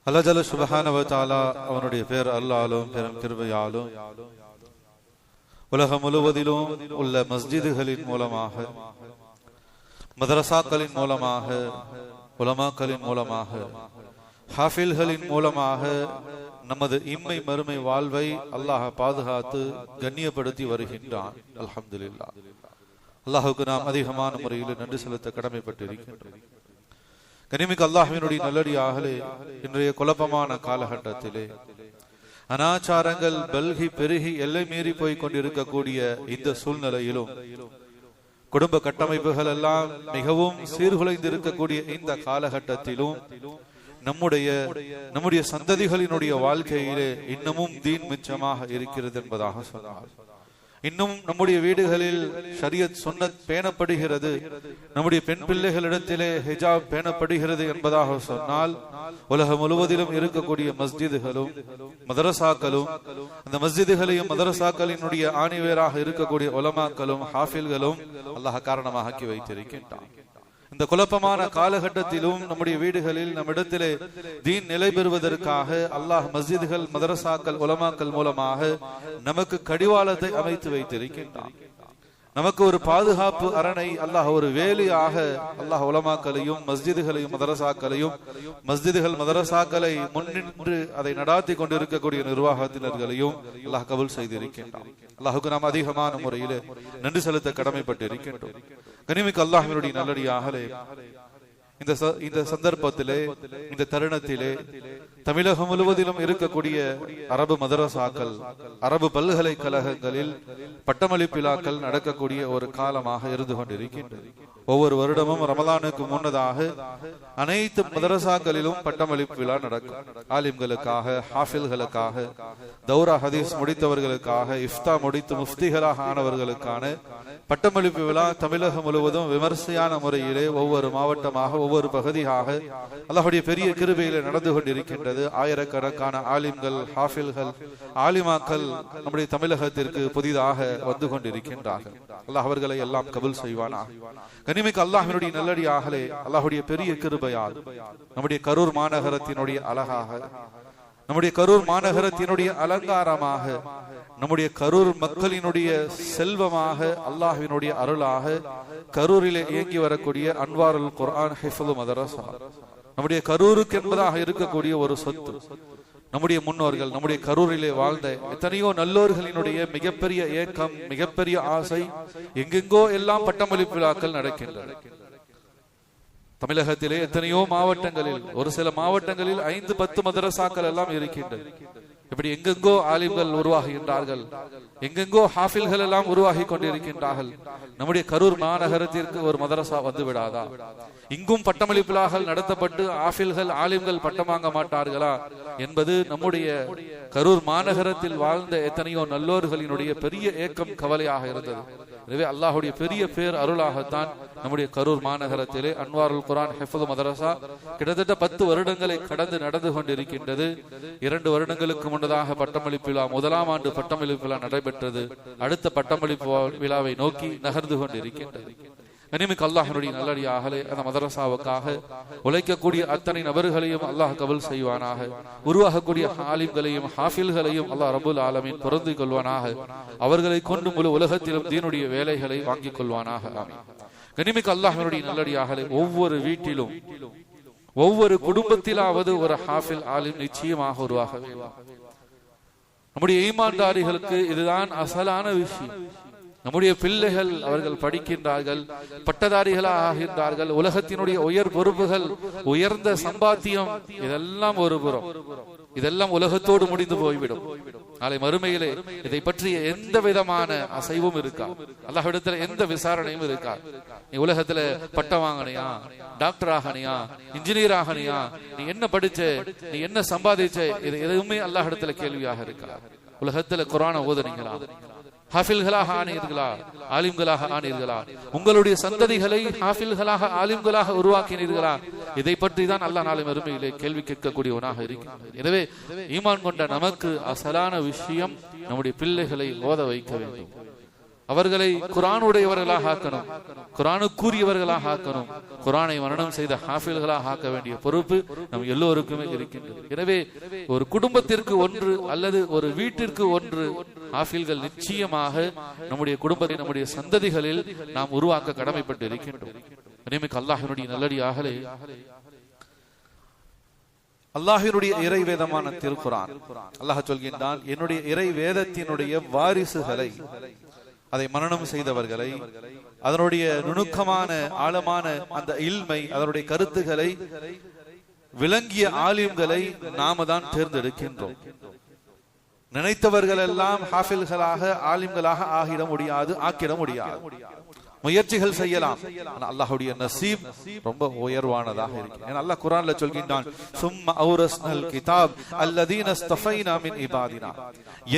அல்லாஹ் ஜல்ல சுப்ஹானஹு வ தஆலா அவனுடைய பேர் அல்லாஹ்வும் பெரும் கிருபையாலும் உலகம் முழுவதிலும் உள்ள மஸ்ஜிதுகளின் மூலமாக, மதரசாக்களின் மூலமாக, உலமாக்களின் மூலமாக, ஹாஃபில்களின் மூலமாக நமது இம்மை மறுமை வாழ்வை அல்லாஹ் பாதுகாத்து கண்ணியப்படுத்தி வருகின்றான். அல்ஹம்துலில்லாஹ். அல்லாஹுக்கு நாம் அதிகமான முறையில் நன்றி செலுத்த கடமைப்பட்டிருக்கின்றோம். கனிமிக்கு அல்லாஹ்வினுடைய நல்லடியாகலே இன்றைய குழப்பமான காலகட்டத்திலே அனாச்சாரங்கள் பல்கி பெருகி எல்லை மீறி போய் கொண்டிருக்கக்கூடிய இந்த சூழ்நிலையிலும், குடும்ப கட்டமைப்புகள் எல்லாம் மிகவும் சீர்குலைந்து இருக்கக்கூடிய இந்த காலகட்டத்திலும் நம்முடைய சந்ததிகளினுடைய வாழ்க்கையிலே இன்னமும் தீன் மிச்சமாக இருக்கிறது என்பதாக சொன்னார். இன்னும் நம்முடைய வீடுகளில் ஷரியத் சுன்னத் பேணப்படுகிறது, நம்முடைய பெண் பிள்ளைகளிடத்திலே ஹிஜாப் பேணப்படுகிறது என்பதாக சொன்னால், உலகம் முழுவதிலும் இருக்கக்கூடிய மஸ்ஜிதுகளும் மதரசாக்களும், அந்த மஸ்ஜிதுகளையும் மதரசாக்களினுடைய ஆணிவேராக இருக்கக்கூடிய உலமாக்களும் ஹாஃபில்களும் அல்லாஹ் காரணமாக ஆக்கி வைத்திருக்கின்றான். இந்த குழப்பமான காலகட்டத்திலும் நம்முடைய வீடுகளில் நம்மிடத்திலே தீன் நிலை பெறுவதற்காக அல்லாஹ் மஸ்ஜிதுகள் மதரசாக்கள் உலமாக்கள் மூலமாக நமக்கு கடிவாளத்தை அமைத்து வைத்திருக்கின்றான். நமக்கு ஒரு பாதுகாப்பு அரணை அல்லாஹ் ஒரு வேலியாக அல்லாஹ் உலமாக்களையும் மஸ்ஜிதுகளையும் மதரசாக்களையும், மஸ்ஜிதுகள் மதரசாக்களை முன்னின்று அதை நடாத்தி கொண்டிருக்கக்கூடிய நிர்வாகத்தினர்களையும் அல்லாஹ் கபூல் செய்திருக்கின்றான். அல்லாஹுக்கு நாம் அதிகமான முறையில் நன்றி செலுத்த கடமைப்பட்டு இருக்கின்றோம். கனிமிக்கு அல்லாஹ்வினுடைய நல்லடியாகலே இந்த சந்தர்ப்பத்திலே, இந்த தருணத்திலே தமிழகம் முழுவதிலும் இருக்கக்கூடிய அரபு மதரசாக்கள், அரபு பல்கலைக்கழகங்களில் பட்டமளிப்பிலாக்கள் நடக்கக்கூடிய ஒரு காலமாக இருந்து கொண்டிருக்கின்றது. ஒவ்வொரு வருடமும் ரமலானுக்கு முன்னதாக அனைத்து மதரசாக்களிலும் பட்டமளிப்பு விழா நடக்கும். ஆலிம்களுக்காக, ஹாஃபில்களுக்காக, தௌரா ஹதீஸ் முடித்தவர்களுக்காக, இஃப்தா முடித்து முஃப்திகளாக ஆனவர்களுக்கான பட்டமளிப்பு விழா தமிழகம் முழுவதும் விமர்சையான முறையிலே ஒவ்வொரு மாவட்டமாக, ஒவ்வொரு பகுதியாக அல்லாஹ்வுடைய பெரிய கிருபையிலே நடந்து கொண்டிருக்கின்றது. ஆயிரக்கணக்கான ஆலிம்கள், ஹாஃபில்கள், ஆலிமாக்கள் நம்முடைய தமிழகத்திற்கு புதிதாக வந்து கொண்டிருக்கின்றார்கள். அல்லாஹ் அவர்களை எல்லாம் கபூல் செய்வானாக. கனிமிக்கு அல்லாஹ்வினுடைய நல்லடியாகலே அல்லாஹ்வுடைய பெரிய கிருபையால் நம்முடைய கரூர் மாநகரத்தினுடைய அழகாக, நம்முடைய கரூர் மாநகரத்தினுடைய அலங்காரமாக, நம்முடைய கரூர் மக்களினுடைய செல்வமாக, அல்லாஹ்வினுடைய அருளாக கரூரிலே இயங்கி வரக்கூடிய அன்வாருல் குர்ஆன் ஹிஃப்து மதரசா நம்முடைய கரூருக்கு என்பதாக இருக்கக்கூடிய ஒரு சொத்து. நம்முடைய முன்னோர்கள் நம்முடைய கரூரிலே வாழ்ந்த எத்தனையோ நல்லோர்களினுடைய மிகப்பெரிய ஏக்கம், மிகப்பெரிய ஆசை, எங்கெங்கோ எல்லாம் பட்டமளிப்பு விழாக்கள் நடக்கின்றன. தமிழகத்திலே எத்தனையோ மாவட்டங்களில், ஒரு சில மாவட்டங்களில் 5-10 மதரசாக்கள் எல்லாம் இருக்கின்றன. இப்படி எங்கெங்கோ ஆலிம்கள் உருவாகுகின்றார்கள், எங்கெங்கோ ஹாஃபில்கள் எல்லாம் உருவாகி கொண்டிருக்கின்றார்கள். நம்முடைய கரூர் மாநகரத்திற்கு ஒரு மதரசா வந்து விடாதா? இங்கும் பட்டமளிப்பிலாக நடத்தப்பட்டு ஆஃபில்கள் ஆலிம்கள் பட்டம் வாங்க மாட்டார்களா என்பது நம்முடைய கரூர் மாநகரத்தில் வாழ்ந்த எத்தனையோ நல்லோர்களினுடைய பெரிய ஏக்கம், கவலையாக இருந்தது. எனவே அல்லாஹுடைய பெரிய பேர் அருளாகத்தான் நம்முடைய கரூர் மாநகரத்திலே அன்வாருல் குர்ஆன் ஹிஃப்து மதரசா கிட்டத்தட்ட 10 வருடங்களை கடந்து நடந்து கொண்டிருக்கின்றது. 2 வருடங்களுக்கு முன்னதாக பட்டமளிப்பு விழா, முதலாம் ஆண்டு பட்டமளிப்பு விழா நடைபெற்றது. அடுத்த பட்டமளிப்பு விழாவை நோக்கி நகர்ந்து கொண்டிருக்கின்றது. கனிமிக்கு அல்லாஹ்வினுடைய நல்லடியாகலே அந்த மதரசாவுக்காக உழைக்கக்கூடிய அத்தனை நபர்களையும் அல்லாஹ் கபூல் செய்வானாக. உருவாகக்கூடிய ஆலிம்களையும் ஹாஃபில்களையும் அல்லாஹ் ரப்புல் ஆலமீன் பொருந்தி கொள்வானாக. அவர்களை கொண்டு முழு உலகத்திலும் தீனுடைய வேலைகளை வாங்கிக் கொள்வானாக. ஆமீன். கனிமிக்கு அல்லாஹ்வினுடைய நல்லடியாகலே ஒவ்வொரு வீட்டிலும், ஒவ்வொரு குடும்பத்திலாவது ஒரு ஹாஃபில் ஆலிம் நிச்சயமாக உருவாக வேண்டும். நம்முடைய ஈமான்தாரிகளுக்கு இதுதான் அசலான விஷயம். நம்முடைய பிள்ளைகள் அவர்கள் படிக்கின்றார்கள், பட்டதாரிகளாக ஆகின்றார்கள், உலகத்தினுடைய உயர் பொறுப்புகள், உயர்ந்த சம்பாத்தியம், இதெல்லாம் ஒரு புறம், இதெல்லாம் உலகத்தோடு முடிந்து போய்விடும். நாளை மறுமையிலே இதை பற்றிய எந்த விதமான அசைவும் இருக்கா, அல்லாஹ்விடத்துல எந்த விசாரணையும் இருக்கா. நீ உலகத்துல பட்டம் வாங்கினியா, டாக்டர் ஆகனியா, இன்ஜினியர் ஆகனியா, நீ என்ன படிச்ச, நீ என்ன சம்பாதிச்ச, இது எதுவுமே அல்லாஹ்விடத்துல கேள்வியாக இருக்கா. உலகத்துல குர்ஆனை ஓதுனீங்களா, ஹாஃபில்களாக ஆனீர்களா, ஆலிம்களாக ஆனீர்களா, உங்களுடைய சந்ததிகளை ஹாஃபில்களாக ஆலிம்களாக உருவாக்கினீர்களா, இதை பற்றி தான் அல்லாஹ் நாளை மறுமையிலே கேள்வி கேட்கக்கூடியவனாக இருக்கிறான். எனவே ஈமான் கொண்ட நமக்கு அசலான விஷயம் நம்முடைய பிள்ளைகளை ஓத வைக்க வேண்டும். அவர்களை குர்ஆனுடையவர்களாக ஆக்கணும், குர்ஆனுக்குரியவர்களாக ஆக்கணும், குர்ஆனை மனனம் செய்த ஹாஃபில்களாக ஆக்க வேண்டிய பொறுப்பு நம் எல்லோருக்குமே இருக்கின்றது. எனவே ஒரு குடும்பத்திற்கு ஒன்று அல்லது ஒரு வீட்டிற்கு ஒன்று ஹாஃபில்கள் நிச்சயமாக நம்முடைய குடும்பத்தை, நம்முடைய சந்ததிகளில் நாம் உருவாக்க கடமைப்பட்டு இருக்கின்றோம். அல்லாஹ்வினுடைய நல்லடியார்களே, அல்லாஹ்வினுடைய இறை வேதமான திருக்குர்ஆன் அல்லாஹ் சொல்கின்றான், என்னுடைய இறை வேதத்தினுடைய வாரிசுகளை, அதை மனனம் செய்தவர்களை, அதனுடைய நுணுக்கமான ஆழமான அந்த இல்மை, அதனுடைய கருத்துக்களை விளங்கிய ஆலிம்களை நாம தான் தேர்ந்தெடுக்கின்றோம். நினைத்தவர்கள் எல்லாம் ஹாஃபில்களாக ஆலிம்களாக ஆகிட முடியாது, ஆக்கிட முடியாது. முயற்சிகள் செய்யலாம், அல்லாஹ்வுடைய நசீப் ரொம்ப உயர்வானதாக இருக்கு. அல்லாஹ் குர்ஆன்ல சொல்கின்றான், சும்ம அவுரஸ்னல் கிதாப் அல்லதீன இஸ்தஃபைனா மின் இபாதினா,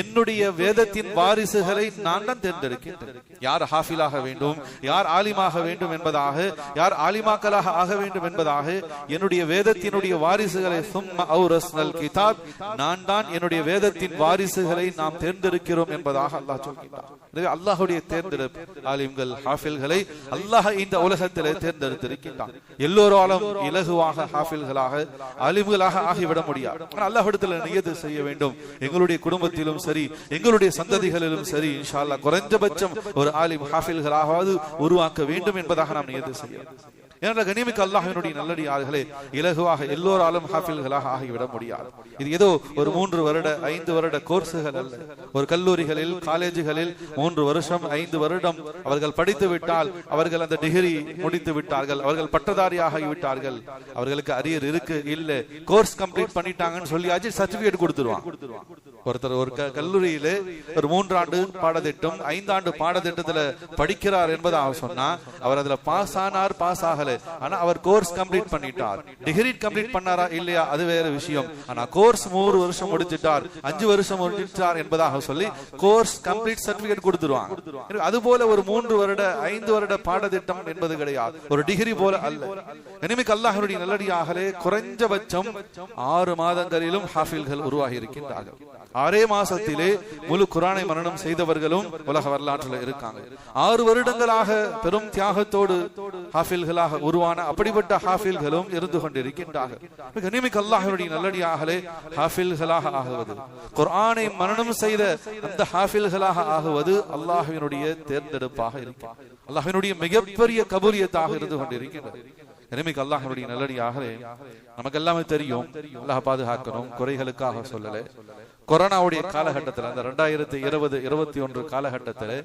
என்னுடைய வேதத்தின் வாரிசுகளை நான் தான் தேர்ந்தெடுக்கின்றேன். யார் ஹாஃபிலாக வேண்டும், யார் ஆலிமாக வேண்டும் என்பதாக, யார் ஆலிமாக்களாக ஆக வேண்டும் என்பதாக என்னுடைய வேதத்தினுடைய வாரிசுகளை, சும்ம அவுரஸ்னல் கிதாப், நான் தான் என்னுடைய வேதத்தின் வாரிசுகளை நாம் தேர்ந்தெடுக்கிறோம் என்பதாக அல்லாஹ் சொல்கின்றான். அல்லாஹ்வுடைய தேர்ந்தெடுப்பு ஆலிம்கள், ஹாஃபில்களை அல்லாஹ் இந்த உலகத்திலே தேர்ந்தெடுத்திருக்கின்றான். எல்லோராலும் இலகுவாக ஹாஃபில்களாக ஆலிம்களாக ஆகிவிட முடியாது. அல்லாஹ்விடத்தில் நியத்து செய்ய வேண்டும். எங்களுடைய குடும்பத்திலும் சரி, எங்களுடைய சந்ததிகளிலும் சரி, இன்ஷா அல்லாஹ் குறைஞ்சபட்சம் ஒரு ஆலிம் ஹாஃபில்களாவது உருவாக்க வேண்டும் என்பதாக நாம் நியத்து செய்யலாம். என்ற கனிமிக்க அல்லாஹ்வினுடைய நல்லடியார்களே, இலகுவாக எல்லோராலும் ஹாஃபில்களாக ஆகிவிட முடியாது. இது ஏதோ ஒரு 3 வருட 5 வருட கோர்ஸுகள் அல்ல. ஒரு கல்லூரிகளில், காலேஜுகளில் 3 வருஷம் 5 வருடம் அவர்கள் படித்து விட்டால் அவர்கள் அந்த டிகிரி முடித்து விட்டார்கள், அவர்கள் பட்டதாரியாக விட்டார்கள். அவர்களுக்கு அரியர் இருக்கு இல்ல, கோர்ஸ் கம்ப்ளீட் பண்ணிட்டாங்கன்னு சொல்லியாச்சு சர்டிபிகேட் கொடுத்துருவாங்க. ஒருத்தர் ஒரு கல்லூரியிலே ஒரு 3 ஆண்டு பாடத்திட்டம் 5 ஆண்டு பாடத்திட்டத்துல படிக்கிறார் என்பதாக சொன்னா அவர் அதுல பாஸ் ஆனார், பாஸ் ஆகல, ஆனா அவர் கோர்ஸ் கம்ப்ளீட் பண்ணிட்டார். டிகிரி கம்ப்ளீட் பண்ணாரா இல்லையா அது வேற விஷயம். ஆனா கோர்ஸ் 3 வருஷம் முடிச்சிட்டார், 5 வருஷம் முடிச்சிட்டார் என்பதாக சொல்லி கோர்ஸ் கம்ப்ளீட் சர்டிபிகேட் கொடுத்துருவாங்க. அதுபோல ஒரு 3 வருட 5 வருட பாடத்திட்டம் என்பது கிடையாது, ஒரு டிகிரி போல அல்ல. இனிமேல் அல்லாஹ்வுடைய நல்லடியார்களே, குறைஞ்சபட்சம் 6 மாதங்களிலும் ஹாஃபில்கள் உருவாகி இருக்கின்றார்கள். 6 மாசத்திலே முழு குர்ஆனை மனனம் செய்தவர்களும் உலக வரலாற்றில் இருக்காங்க. 6 வருடங்களாக பெரும் தியாகத்தோடு ஹாஃபில்களாக உருவான அப்படிப்பட்ட ஹாஃபில்களும் இருந்து கொண்டிருக்கின்றார்கள். கனிமிக்க அல்லாஹ்வுடைய நல்லடியார்களே, ஹாஃபில்களாக ஆகுவது, குர்ஆனை மனனம் செய்த அந்த ஹாஃபில்களாக ஆகுவது அல்லாஹ்வினுடைய தேர்ந்தெடுப்பாக இருக்கிறது. அல்லாஹ்வினுடைய மிகப்பெரிய கபூலியத்தாக இருந்து கொண்டிருக்கின்றது. கனிமிக்க அல்லாஹ்வுடைய நல்லடியார்களே, நமக்கு எல்லாமே தெரியும், அல்லாஹ் பாதுகாக்கணும், குறைகளுக்காக சொல்லல. கொரோனாவுடைய காலகட்டத்தில், அந்த 2020-21 காலகட்டத்தில்,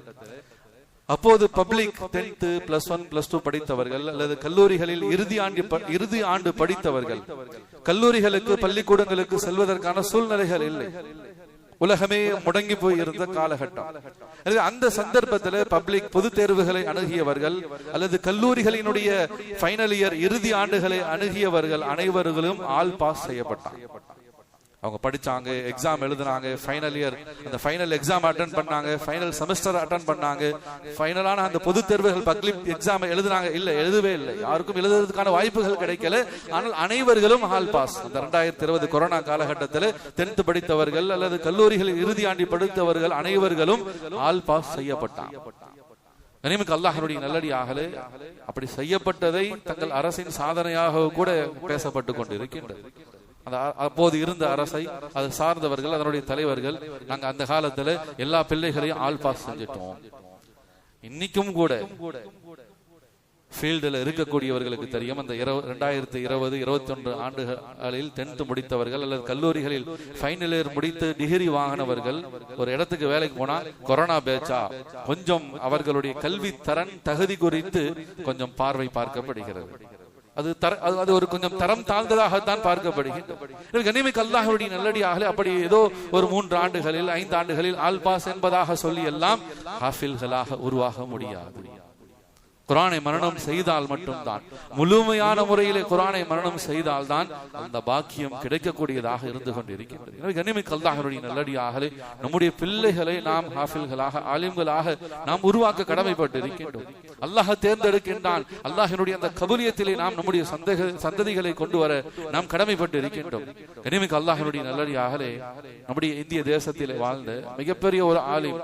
அப்போது பப்ளிக் 10th +1 +2 படித்தவர்கள் அல்லது கல்லூரிகளில் இறுதி ஆண்டு படித்தவர்கள் கல்லூரிகளுக்கு, பள்ளிக்கூடங்களுக்கு செல்வதற்கான சூழ்நிலைகள் இல்லை. உலகமே முடங்கி போய் இருந்த காலகட்டம். அந்த சந்தர்ப்பத்தில் பப்ளிக் பொது தேர்வுகளை அணுகியவர்கள் அல்லது கல்லூரிகளினுடைய ஃபைனல் இயர் இறுதி ஆண்டுகளை அணுகியவர்கள் அனைவர்களும் ஆல் பாஸ் செய்யப்பட்டாங்க. அவங்க படிச்சாங்க, எக்ஸாம் எழுதினாங்க, ஃபைனல் இயர் அந்த ஃபைனல் எக்ஸாம் அட்டெண்ட் பண்ணாங்க, ஃபைனல் செமஸ்டர் அட்டெண்ட் பண்ணாங்க, ஃபைனலான அந்த பொது தேர்வுகள் பப்ளிக் எக்ஸாம் எழுதினாங்க. இல்ல, எழுதவே இல்லை, யாருக்கும் எழுதுறதுக்கான வாய்ப்புகள் கிடைக்கல. ஆனால் அனைவர்களும் ஆல் பாஸ். அந்த 2020 கொரோனா காலகட்டத்தில் 10th படித்தவர்கள் அல்லது கல்லூரிகளில் இறுதி ஆண்டு படித்தவர்கள் அனைவர்களும் ஆல் பாஸ் செய்யப்பட்டாங்க. கனிமிக்க அல்லாஹ்வுடைய நல்லடியார்களே, அப்படி செய்யப்பட்டதை தங்கள் அரசின் சாதனையாக கூட பேசப்பட்டு கொண்டிருக்கின்றது. அப்போது இருந்த அரசை, அது சார்ந்தவர்கள், அதனுடைய தலைவர்கள், நாங்க அந்த காலத்துல எல்லா பிள்ளைகளையும் ஆல் பாஸ் செஞ்சிட்டோம். இன்னைக்கும் கூட ஃபீல்டில் இருக்கக்கூடியவர்களுக்கு தெரியும், அந்த 2020-21 ஆண்டுகளில் 10th முடித்தவர்கள் அல்லது கல்லூரிகளில் ஃபைனல் இயர் முடித்து டிகிரி வாங்கினவர்கள் ஒரு இடத்துக்கு வேலைக்கு போனா கொரோனா பேச்சா, கொஞ்சம் அவர்களுடைய கல்வி தரன் தகுதி குறித்து கொஞ்சம் பார்வை பார்க்கப்படுகிறது. அது ஒரு கொஞ்சம் தரம் தாழ்ந்ததாகத்தான் பார்க்கப்படுகின்றது. கனிமிக்க அல்லாஹ்வுடைய நல்லடியார்களே, அப்படி ஏதோ ஒரு 3 ஆண்டுகளில் 5 ஆண்டுகளில் ஆல் பாஸ் என்பதாக சொல்லி எல்லாம் ஹாஃபில்களாக உருவாக முடியாது. குரானை மரணம் செய்தால் மட்டும்தான், முழுமையான முறையிலே குரானை மரணம் செய்தால் தான் அந்த பாக்கியம் கிடைக்கக்கூடியதாக இருந்து கொண்டிருக்கின்றது. எனவே கண்ணியமிக்க அல்லாஹ்வுடைய நல்லடியார்களே, நம்முடைய பிள்ளைகளை நாம் ஹாஃபில்களாக, ஆலிம்களாக நாம் உருவாக்க கடமைப்பட்டு இருக்கின்றோம். அல்லாஹ் தேர்ந்தெடுக்கின்றான். அல்லாஹ்வினுடைய அந்த கபூலியத்திலே நாம் நம்முடைய சந்ததிகளை கொண்டு வர நாம் கடமைப்பட்டு இருக்கின்றோம். கண்ணியமிக்க அல்லாஹ்வுடைய நல்லடியார்களே, நம்முடைய இந்திய தேசத்திலே வாழ்ந்த மிகப்பெரிய ஒரு ஆலிம்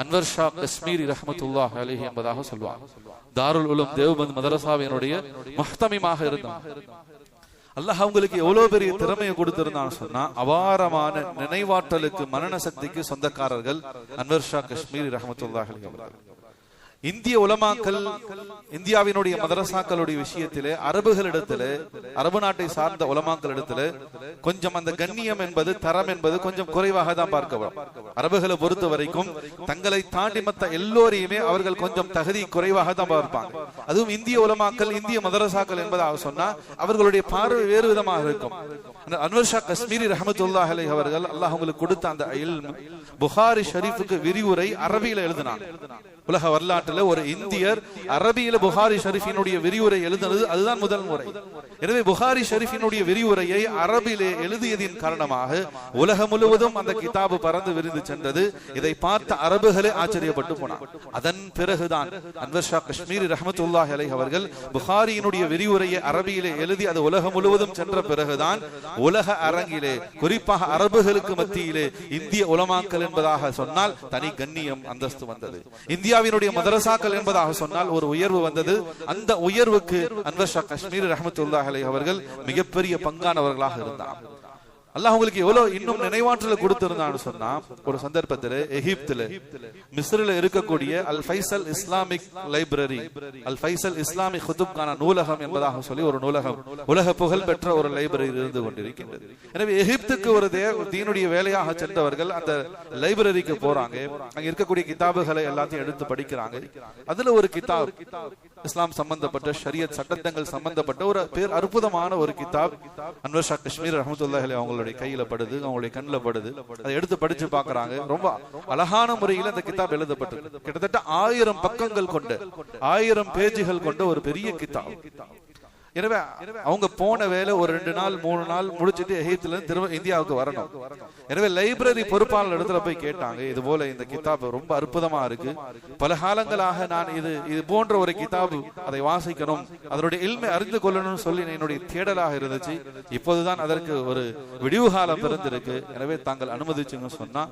அன்வர் ஷா காஷ்மீரி ரஹ்மத்துல்லாஹி அலைஹி என்பதாக சொல்வார். தாருல் உலூம் தேவபந்த் மதரசாவினுடைய முஹ்தமிமாக இருந்தார். அல்லாஹ் அவங்களுக்கு எவ்வளவு பெரிய திறமையை கொடுத்திருந்தான்னு சொன்னா, அபாரமான நினைவாற்றலுக்கு, மரண சக்திக்கு சொந்தக்காரர்கள் அன்வர் ஷா காஷ்மீரி ரஹ்மத்துல்லாஹி அலைஹி அவர்கள். இந்திய உலமாக்கள், இந்தியாவினுடைய மதரசாக்களுடைய விஷயத்திலே அரபுகளிடத்திலே, அரபு நாட்டை சார்ந்த உலமாக்களிடத்துல கொஞ்சம் அந்த கண்ணியம் என்பது, தரம் என்பது கொஞ்சம் குறைவாக தான் பார்க்கப்படும். அரபுகளை பொறுத்த வரைக்கும் தங்களை தாண்டி மற்ற எல்லோரையுமே அவர்கள் கொஞ்சம் தகுதி குறைவாக தான் பார்ப்பாங்க. அதுவும் இந்திய உலமாக்கள், இந்திய மதரசாக்கள் என்பதாக சொன்னா அவர்களுடைய பார்வை வேறு விதமாக இருக்கும். அன்வர் ஷா காஷ்மீரி ரஹ்மத்துல்லாஹி அலைஹி அவர்கள் அல்லாஹ் அவங்களுக்கு கொடுத்த அந்த இல்ம், புகாரி ஷரீஃபுக்கு விரிவுரை அரபியில எழுதினாங்க. உலக வரலாற்றில் ஒரு இந்தியர் அரபியில புகாரி ஷரீஃபினுடைய விரிவுரை எழுதினது அதுதான் முதல் முறை. எனவே புகாரி ஷரீஃபினுடைய விரிவுரையை அரபியிலே எழுதியதின் காரணமாக உலகம் முழுவதும் அந்த கிதாபு பறந்து விரிந்து சென்றது. இதை பார்த்த அரபுகளே ஆச்சரியப்பட்டு போனார். அதன் பிறகுதான் அன்வர் ஷா காஷ்மீரி ரஹ்மத்துல்லாஹி அலைஹி அவர்கள் புகாரியினுடைய விரிவுரையை அரபியிலே எழுதி அது உலகம் முழுவதும் சென்ற பிறகுதான் உலக அரங்கிலே, குறிப்பாக அரபுகளுக்கு மத்தியிலே இந்திய உலமாக்கள் என்பதாக சொன்னால் தனி கண்ணியம், அந்தஸ்து வந்தது. இந்தியாவினுடைய மதரசாக்கள் என்பதாக சொன்னால் ஒரு உயர்வு வந்தது. அந்த உயர்வுக்கு அன்வர் ஷா காஷ்மீரி ரஹ்மத்துல்லாஹி அலைஹி அவர்கள் மிகப்பெரிய பங்கானவர்களாக இருந்தார். அல்லாஹ் உங்களுக்கு எவ்வளவு இன்னும் நினைவாற்றல கொடுத்திருந்தான்னு சொன்னா, ஒரு சந்தர்ப்பத்தில் எகிப்துல, மிஸ்ரில் இருக்கக்கூடிய அல் ஃபைசல் இஸ்லாமிக் லைப்ரரி, அல் ஃபைசல் இஸ்லாமிக் குதுப்கான நூலகம் என்பதாக சொல்லி ஒரு நூலகம், உலக புகழ் பெற்ற ஒரு லைப்ரரி இருந்து கொண்டிருக்கின்றது. எனவே எகிப்துக்கு ஒரு தீனுடைய வேலையாக சென்றவர்கள் அந்த லைப்ரரிக்கு போறாங்க. அங்க இருக்கக்கூடிய கிதாபுகளை எல்லாத்தையும் எடுத்து படிக்கிறாங்க. அதுல ஒரு கிதாப் இஸ்லாம் சம்பந்தப்பட்ட, ஷரியத் சட்டங்கள் சம்பந்தப்பட்ட ஒரு பேர் அற்புதமான ஒரு கிதாப் அன்வர் ஷா காஷ்மீரி ரஹ்மத்துல்லாஹி அலைஹி அவங்களுடைய கையில படுது, அவங்களுடைய கண்ணில் படுது. அதை எடுத்து படிச்சு பாக்குறாங்க. ரொம்ப அழகான முறையில் அந்த கிதாப் எழுதப்பட்டது. கிட்டத்தட்ட 1000 பக்கங்கள் கொண்ட, 1000 பேஜுகள் கொண்ட ஒரு பெரிய கிதாப். எனவே அவங்க போன வேலை ஒரு 2 நாள் 3 நாள் முடிச்சுட்டு எகிப்துல இருந்து திரும்ப இந்தியாவுக்கு வரணும். எனவே லைப்ரரி பொறுப்பாளர் இடத்துல போய் கேட்டாங்க, இது போல இந்த கிதாப் ரொம்ப அற்புதமா இருக்கு, பல காலங்களாக நான் இது போன்ற ஒரு கிதாப் அதை வாசிக்கணும், அதனுடைய இல்மை அறிந்து கொள்ளணும்னு சொல்லி என்னுடைய தேடலாக இருந்துச்சு. இப்போதுதான் அதற்கு ஒரு விடிவு காலம் பிறந்திருக்கு. எனவே தாங்கள் அனுமதிச்சுன்னு சொன்னா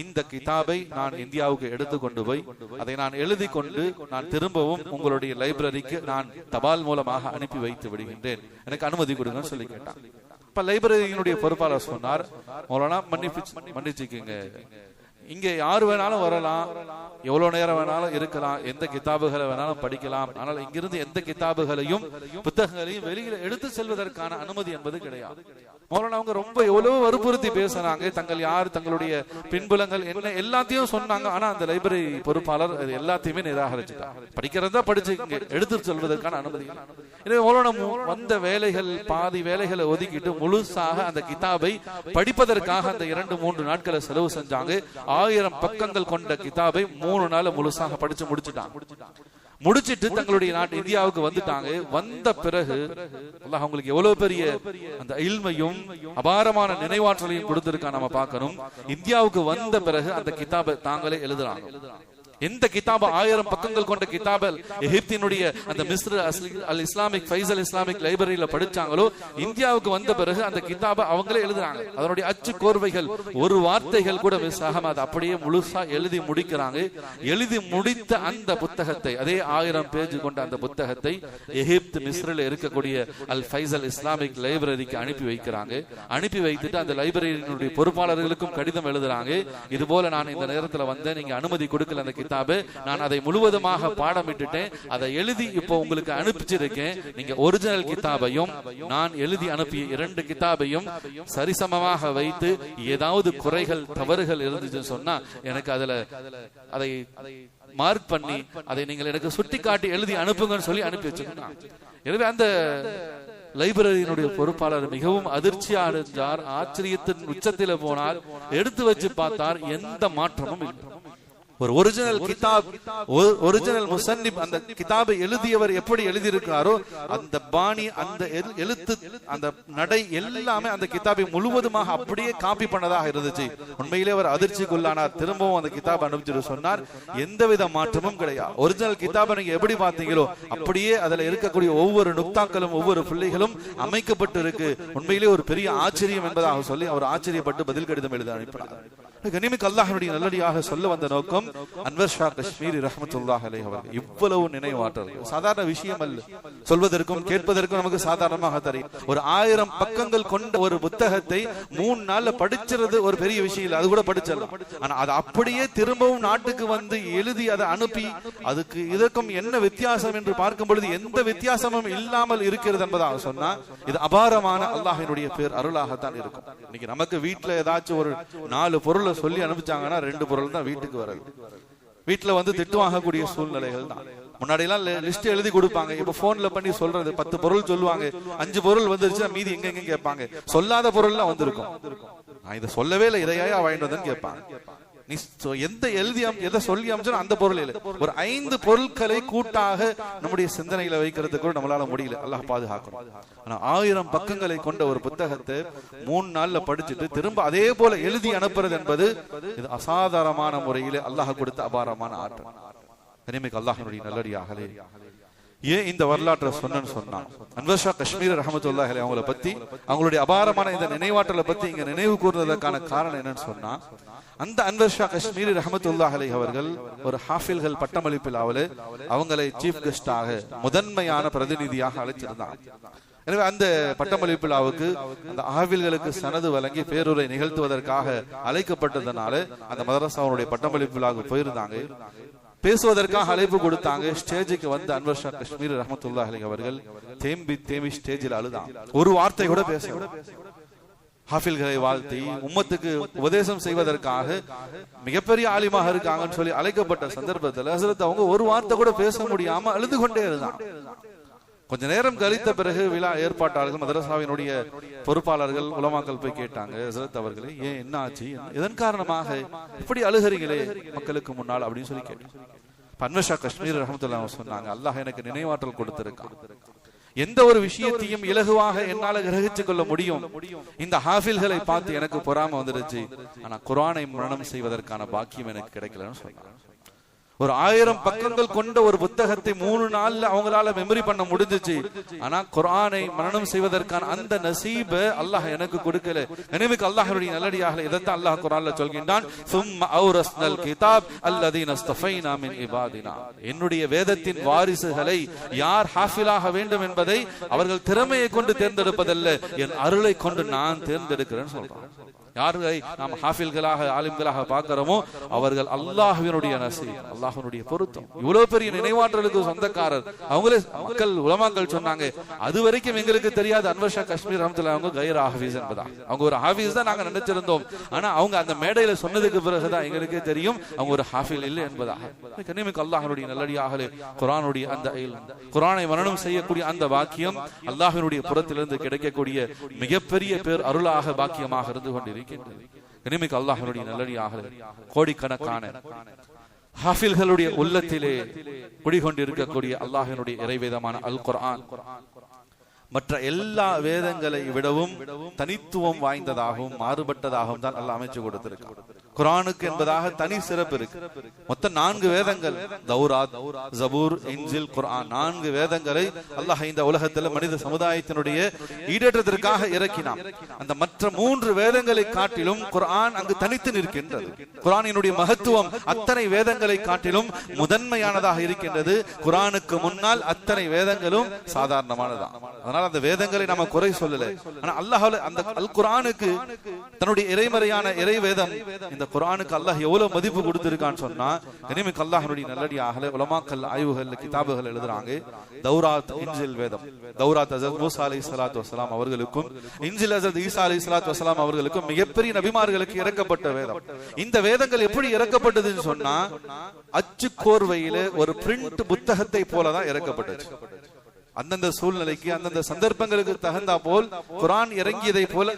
இந்த கிதாபை நான் இந்தியாவுக்கு எடுத்து கொண்டு போய் அதை நான் எழுதி கொண்டு நான் திரும்பவும் உங்களுடைய லைப்ரரிக்கு நான் தபால் மூலமாக அனுப்பி வைத்து விடுகின்றேன், எனக்கு அனுமதி கொடுங்கன்னு சொல்லி கேட்டான். இப்ப லைப்ரரியினுடைய பொறுப்பாளர் சொன்னார், மௌலானா மன்னிச்சுக்கீங்க, இங்க யாரு வேணாலும் வரலாம், எவ்வளவு நேரம் வேணாலும் இருக்கலாம், எந்த கிதாபுகளை வேணாலும் படிக்கலாம். ஆனால் இங்கிருந்து எந்த கிதாபுகளையும் புத்தகங்களையும் வெளியில எடுத்து செல்வதற்கான அனுமதி என்பது கிடையாது. மௌலானா அவங்க ரொம்ப எவ்வளவு வற்புறுத்தி பேசினாங்க. தங்களுடைய பின்புலங்கள் என்ன எல்லாத்தையும் சொன்னாங்க. ஆனா அந்த லைப்ரரி பொறுப்பாளர் அது எல்லாத்தையுமே நிராகரிச்சுட்டாங்க. படிக்கிறதா படிச்சு எடுத்து செல்வதற்கான அனுமதி. எனவே மௌலானா வந்த வேலைகள், பாதி வேலைகளை ஒதுக்கிட்டு முழுசாக அந்த கிதாபை படிப்பதற்காக அந்த 2-3 நாட்களை செலவு செஞ்சாங்க. 1000 பக்கங்கள் கொண்ட கிதாபை 3 நாள் முழுசாக படிச்சு முடிச்சிட்டு தங்களுடைய நாட்டு இந்தியாவுக்கு வந்துட்டாங்க. வந்த பிறகு அல்லாஹ் அவங்களுக்கு எவ்வளவு பெரிய அந்த இல்மையும் அபாரமான நினைவாற்றலையும் கொடுத்திருக்கா நம்ம பார்க்கணும். இந்தியாவுக்கு வந்த பிறகு அந்த கிதாபை தாங்களே எழுதுறாங்க. எந்த கிதாப 1000 பக்கங்கள் கொண்ட கிதாபல் எகிப்தினுடைய அந்த மிஸ்ர் அல் இஸ்லாமிக் ஃபைசல் இஸ்லாமிக் லைப்ரரியில படிச்சாங்களோ, இந்தியாவுக்கு வந்த பிறகு அந்த கிதாப அவங்களே எழுதுறாங்க. அதனுடைய அச்சு கோர்வைகள், ஒரு வார்த்தைகள் கூட மிஸ் ஆகாம அதை அப்படியே முழுசா எழுதி முடிக்கிறாங்க. எழுதி முடித்த அந்த புத்தகத்தை, அதே 1000 பேஜ் கொண்ட அந்த புத்தகத்தை எகிப்து மிஸ்ரில் இருக்கக்கூடிய அல் ஃபைசல் இஸ்லாமிக் லைப்ரரிக்கு அனுப்பி வைக்கிறாங்க. அனுப்பி வைத்துட்டு அந்த லைப்ரரியினுடைய பொறுப்பாளர்களுக்கும் கடிதம் எழுதுறாங்க, இது போல நான் இந்த நேரத்தில் வந்தேன், நீங்க அனுமதி கொடுக்கல அந்த நான் அதை முழுவதுமாக பாடமிட்டுட்டேன், அதை எழுதி இப்போ உங்களுக்கு அனுப்பிச்சிருக்கேன். நீங்க ஒரிஜினல் கிதாபையும் நான் எழுதி அனுப்பிய 2 கிதாபையும் சரிசமமாக வைத்து ஏதாவது குறைகள் தவறுகள் இருந்துச்சுன்னு சொன்னா எனக்கு அதை மார்க் பண்ணி அதை நீங்கள் எனக்கு சுட்டி காட்டி எழுதி அனுப்புங்கன்னு சொல்லி அனுப்பி வச்சிருக்கேன். எனவே அந்த லைப்ரரியினுடைய பொறுப்பாளர் மிகவும் அதிர்ச்சி அடைஞ்சார். ஆச்சரியத்தின் உச்சத்தில போனார். எடுத்து வச்சு பார்த்தார், எந்த மாற்றமும் இல்லை. ஒரு ஒரிஜினல் கிதாப், ஒரிஜினல் முசன்னிப், அந்த கிதாபை எழுதியவர் எப்படி எழுதியிருக்காரோ அந்த பாணி, அந்த எழுத்து, அந்த நடை எல்லாமே அந்த கிதாபை முழுவதுமாக அப்படியே காப்பி பண்ணதாக இருந்துச்சு. உண்மையிலே அவர் அதிர்ச்சிக்குள்ளானார். திரும்பவும் அந்த கிதாப் அனுப்பிச்சு சொன்னார், எந்தவித மாற்றமும் கிடையாது. ஒரிஜினல் கிதாபை நீங்க எப்படி பார்த்தீங்களோ அப்படியே அதுல இருக்கக்கூடிய ஒவ்வொரு நுக்தாக்களும் ஒவ்வொரு பிள்ளைகளும் அமைக்கப்பட்டு இருக்கு. உண்மையிலே ஒரு பெரிய ஆச்சரியம் என்பதாக சொல்லி அவர் ஆச்சரியப்பட்டு பதில் கடிதம் எழுத அனுப்பினார். கனிமிக்கு அல்லாஹ்வுடைய நல்லடியாக சொல்ல வந்த நோக்கம், அன்வர் ஷா காஷ்மீரி ரஹ்மத்துல்லாஹி அலைஹி அவர்கள் இவ்வளவு நினைவாற்றல் சாதாரண விஷயம் அல்ல. சொல்வதற்கும் கேட்பதற்கும் நமக்கு சாதாரணமாக தெரியும். ஒரு 1000 பக்கங்கள் கொண்ட ஒரு புத்தகத்தை 3 நாள்ல படிச்சிருது ஒரு பெரிய விஷயம் இல்லை, அது கூட படிச்சிடலாம். ஆனா அது அப்படியே திரும்பவும் நாட்டுக்கு வந்து எழுதி அதை அனுப்பி அதுக்கு இதற்கும் என்ன வித்தியாசம் என்று பார்க்கும் பொழுது எந்த வித்தியாசமும் இல்லாமல் இருக்கிறது என்பதாக சொன்னா இது அபாரமான அல்லாஹ்வினுடைய பேர் அருளாகத்தான் இருக்கும். இன்னைக்கு நமக்கு வீட்டுல ஏதாச்சும் ஒரு 4 பொருளை சொல்லி அனுப்பிச்சாங்கன்னா 2 பொருள் தான் வீட்டுக்கு வருது. வீட்டுல வந்து திட்டு வாங்கக்கூடிய சூழ்நிலைகள் தான். முன்னாடி எல்லாம் லிஸ்ட் எழுதி கொடுப்பாங்க, இப்ப போன்ல பண்ணி சொல்றது 10 பொருள் சொல்லுவாங்க, 5 பொருள் வந்துருச்சு, மீதி எங்க கேட்பாங்க. சொல்லாத பொருள் எல்லாம் வந்திருக்கும், நான் இதை சொல்லவே இல்லை, இதையா வாங்கிட்டு வந்தேன்னு கேட்பாங்க. நீ எந்த எழுதி எதை சொல்லி அமைச்சோ அந்த பொருள் இல்லை. ஒரு 5 பொருட்களை கூட்டாக நம்முடைய சிந்தனையில வைக்கிறது கூட நம்மளால முடியல. அல்லாஹ் பாதுகாக்கணும். ஆனா 1000 பக்கங்களை கொண்ட ஒரு புத்தகத்தை 3 நாள்ல படிச்சுட்டு திரும்ப அதே போல எழுதி அனுப்புறது என்பது இது அசாதாரணமான முறையிலே அல்லாஹ் கொடுத்த அபாரமான ஆற்றல். கனிமிக்கு அல்லாஹ்வினுடைய நல்லடியார்களே, ஏன் இந்த வரலாற்றை சொன்னேன்னு சொன்னா, அன்வர் ஷா காஷ்மீரி ரஹ்மத்துல்லாஹி அலைஹி அவங்களை பத்தி, அவங்களுடைய அபாரமான இந்த நினைவாற்றலை பத்தி இங்க நினைவு கூர்ந்ததற்கான காரணம் என்னன்னு சொன்னா, அந்த அன்வர் ஷா காஷ்மீரி ரஹ்மத்துல்லாஹி அலைஹி அவர்கள் ஒரு ஹாஃபில்கள் பட்டமளிப்பு விழாவில் அவங்களை சீஃப் கெஸ்டாக முதன்மையான பிரதிநிதியாக அழைச்சிருந்தாங்க. எனவே அந்த பட்டமளிப்பு விழாவுக்கு அந்த ஹாஃபில்களுக்கு சனது வழங்கி பேருரை நிகழ்த்துவதற்காக அழைக்கப்பட்டதனால அந்த மதரசாவுடைய பட்டமளிப்பு விழாவுக்கு போயிருந்தாங்க. பேசுவதற்காக அழைப்பு கொடுத்தாங்க. ஸ்டேஜுக்கு வந்து அன்வர் ஷா காஷ்மீரி ரஹ்மத்துல்லாஹி அலைஹி அவர்கள் தேம்பி ஸ்டேஜில் அழுதாங்க. ஒரு வார்த்தை கூட பேச, ஹாஃபில்களை வாழ்த்தி உம்மத்துக்கு உபதேசம் செய்வதற்காக மிகப்பெரிய ஆலிமாக இருக்காங்கன்னு சொல்லி அழைக்கப்பட்ட சந்தர்ப்பத்தில் ஹஸரத் அவங்க ஒரு வார்த்தை கூட பேச முடியாம அழுது கொண்டே இருந்தாங்க. கொஞ்ச நேரம் கழித்த பிறகு விழா ஏற்பாட்டாளர்கள், மதரசாவினுடைய பொறுப்பாளர்கள், உலமாக்கள் போய் கேட்டாங்க, ஹஸரத் அவர்களே ஏன் என்ன ஆச்சு, இதன் காரணமாக இப்படி அழுகிறீங்களே மக்களுக்கு முன்னால் அப்படின்னு சொல்லி கேட்டாங்க. அன்வர் ஷா காஷ்மீரி ரஹ்மத்துல்லாஹி சொன்னாங்க, அல்லாஹ் எனக்கு நினைவாற்றல் கொடுத்திருக்கான். எந்த ஒரு விஷயத்தையும் இலகுவாக என்னால கிரகிச்சு கொள்ள முடியும். இந்த ஹாஃபில்களை பார்த்து எனக்கு பொறாம வந்துருச்சு. ஆனா குர்ஆனை மனனம் செய்வதற்கான பாக்கியம் எனக்கு கிடைக்கலன்னு சொன்னாங்க. ஒரு 1000 பக்கங்கள் கொண்ட ஒரு புத்தகத்தை 3 நாள்ல அவங்களால மெமரி பண்ண முடிஞ்சிச்சு. ஆனா குர்ஆனை மனனம் செய்வதற்கான அந்த நசீப அல்லாஹ் எனக்கு கொடுக்கல. கனிமிக்கு அல்லாஹ்வுடைய நல்லடியார்களே, இதைத்தான் அல்லாஹ் குர்ஆன்ல சொல்கின்றான், சும்ம அவ்ரஸ்னல் கிதாப் அல்லதீன இஸ்தஃபைனா மின் இபாதினா. என்னுடைய வேதத்தின் வாரிசுகளை யார் ஹாஃபிலாக வேண்டும் என்பதை அவர்கள் திறமையை கொண்டு தேர்ந்தெடுப்பதல்ல, என் அருளை கொண்டு நான் தேர்ந்தெடுக்கிறேன்னு சொல்றான். யாரை நாம் ஹாஃபில்களாக ஆலிம்களாக பார்க்கிறோமோ அவர்கள் அல்லாஹ்வினுடைய நசீப், அல்லாஹ்வினுடைய பொருத்தம். இவ்வளவு பெரிய நினைவாற்றலுக்கு சொந்தக்காரர் அவங்களே மக்கள் உலமாக்கள் சொன்னாங்க, அது வரைக்கும் எங்களுக்கு தெரியாது அன்வர் ஷா காஷ்மீரி ரஹ்மத்துல்லாஹி அவங்க கைர் ஹாஃபிஸ் என்பதா. அவங்க ஒரு ஹாஃபிஸ் தான் நாங்க நினைச்சிருந்தோம். ஆனா அவங்க அந்த மேடையில சொன்னதுக்கு பிறகுதான் எங்களுக்கே தெரியும் அவங்க ஒரு ஹாஃபில் இல்லை என்பதாக. கனிமிக்கு அல்லாஹ்வினுடைய நல்லடியார்களே, குர்ஆனுடைய அந்த குர்ஆனை மனனம் செய்யக்கூடிய அந்த வாக்கியம் அல்லாஹ்வினுடைய புறத்திலிருந்து கிடைக்கக்கூடிய மிகப்பெரிய பேர் அருளாக பாக்கியமாக இருந்து கொண்டிருக்கிறது. கனிமிக்கு அல்லாஹ்வினுடைய நல்லடியார்களே, கோடிக்கணக்கான ஹாஃபில்களுடைய உள்ளத்திலே குடிகொண்டிருக்கக்கூடிய அல்லாஹ்வினுடைய இறைவேதமான அல் குர்ஆன் மற்ற எல்லா வேதங்களை விடவும் தனித்துவம் வாய்ந்ததாகவும் மாறுபட்டதாகவும் தான் அல்லாஹ் அமைச்சு கொடுத்திருக்கான். குர்ஆனுக்கு என்பதாக தனி சிறப்பு இருக்கு. மொத்தம் 4 வேதங்கள், தௌராத், ஜபூர், இன்ஜில், குர்ஆன், 4 வேதங்களை அல்லாஹ் இந்த உலகத்தில் மனித சமுதாயத்தினுடைய ஈடேற்றத்திற்காக இறக்கினான். அந்த மற்ற 3 வேதங்களை காட்டிலும் குர்ஆன் அங்கு தனித்து நிற்கின்றது. குர்ஆனினுடைய மகத்துவம் அத்தனை வேதங்களை காட்டிலும் முதன்மையானதாக இருக்கின்றது. குர்ஆனுக்கு முன்னால் அத்தனை வேதங்களும் சாதாரணமானதான். அதனால அந்த வேதங்களை நாம குறை சொல்லல. ஆனா அல்லாஹ் அந்த அல் குர்ஆனுக்கு தன்னுடைய இறைமறையான இறை வேதம் இந்த குர்ஆனுக்கு அல்லாஹ் எவ்வளவு மதிப்பு கொடுத்திருக்கான்னு சொன்னா, கனிமிக்கு அல்லாஹ்வுடைய நல்லடியார்களே, உலமாக்கள் ஆய்வுகள் கிதாபுகள் எழுதுறாங்க, தௌராத், இன்ஜில் வேதம், தௌராத் ஹஸரத் மூஸா அலைஹிஸ்ஸலாத்து வஸலாம் அவர்களுக்கும் இன்ஜில் ஹஸரத் ஈசா அலைஹிஸ்ஸலாத்து வஸலாம் அவர்களுக்கும் மிகப்பெரிய நபிமார்களுக்கு இறக்கப்பட்ட வேதம். இந்த வேதங்கள் எப்படி இறக்கப்பட்டதுன்னு சொன்னா, அச்சு கோர்வையில ஒரு பிரிண்ட் புத்தகத்தை போலதான் இறக்கப்பட்டது. அந்தந்த சூழ்நிலைக்கு அந்தந்த சந்தர்ப்பங்களுக்கு தகுந்தா போல் குர்ஆன் இறங்கியதை போல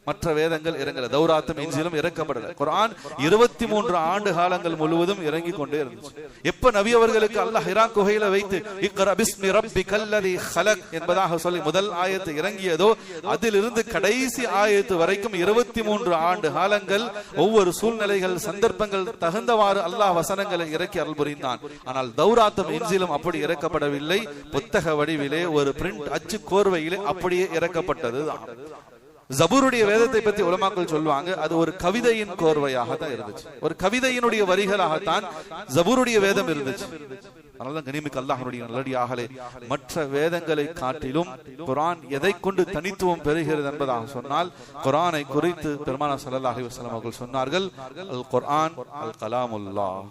மற்ற வேதங்கள் இறங்கல. தௌராத்தும் இன்ஜீலும் இறக்கப்படல. குர்ஆன் 23 ஆண்டு காலங்கள் முழுவதும் இறங்கி கொண்டே இருந்துச்சு. எப்ப நபி அவர்களுக்கு அல்லாஹ் ஹிரா குகையில வைத்து இக்ரா பிஸ்மி ரப்பிக்கல்லதி ஹலக் என்பதாக சொல்லி முதல் ஆயத்து இறங்கியதோ அதிலிருந்து கடைசி ஆயத்து வரைக்கும் 23 ஆண்டு காலங்கள் ஒவ்வொரு சூழ்நிலைகள் சந்தர்ப்பங்கள் தகுந்தவாறு அல்லாஹ் வசனங்களை இறக்கி அருள் புரிந்தான். ஆனால் தௌராத்தும் இன்ஜீலும் அப்படி இறக்கப்படவில்லை. புத்தக வடிவிலே ஒரு பிரிண்ட் அச்சு கோர்வையிலே அப்படியே இறக்கப்பட்டது. ஜபூருடைய வேதத்தை பற்றி உலமாக்கள் சொல்லுவாங்க, அது ஒரு கவிதையின் கோர்வையாக தான் இருந்துச்சு. ஒரு கவிதையினுடைய வரிகளாகத்தான் ஜபூருடைய வேதம் இருந்துச்சு. அதனால கனிமிக்கு அல்லாஹ்வுடைய நல்லடியார்களே, மற்ற வேதங்களை காட்டிலும் குர்ஆன் எதை கொண்டு தனித்துவம் பெறுகிறது என்பதாக சொன்னால், குர்ஆனை குறித்து பெருமானார் ஸல்லல்லாஹு அலைஹி வஸல்லம் அவர்கள் சொன்னார்கள், அல் குர்ஆன் அல் கலாமுல்லாஹ்.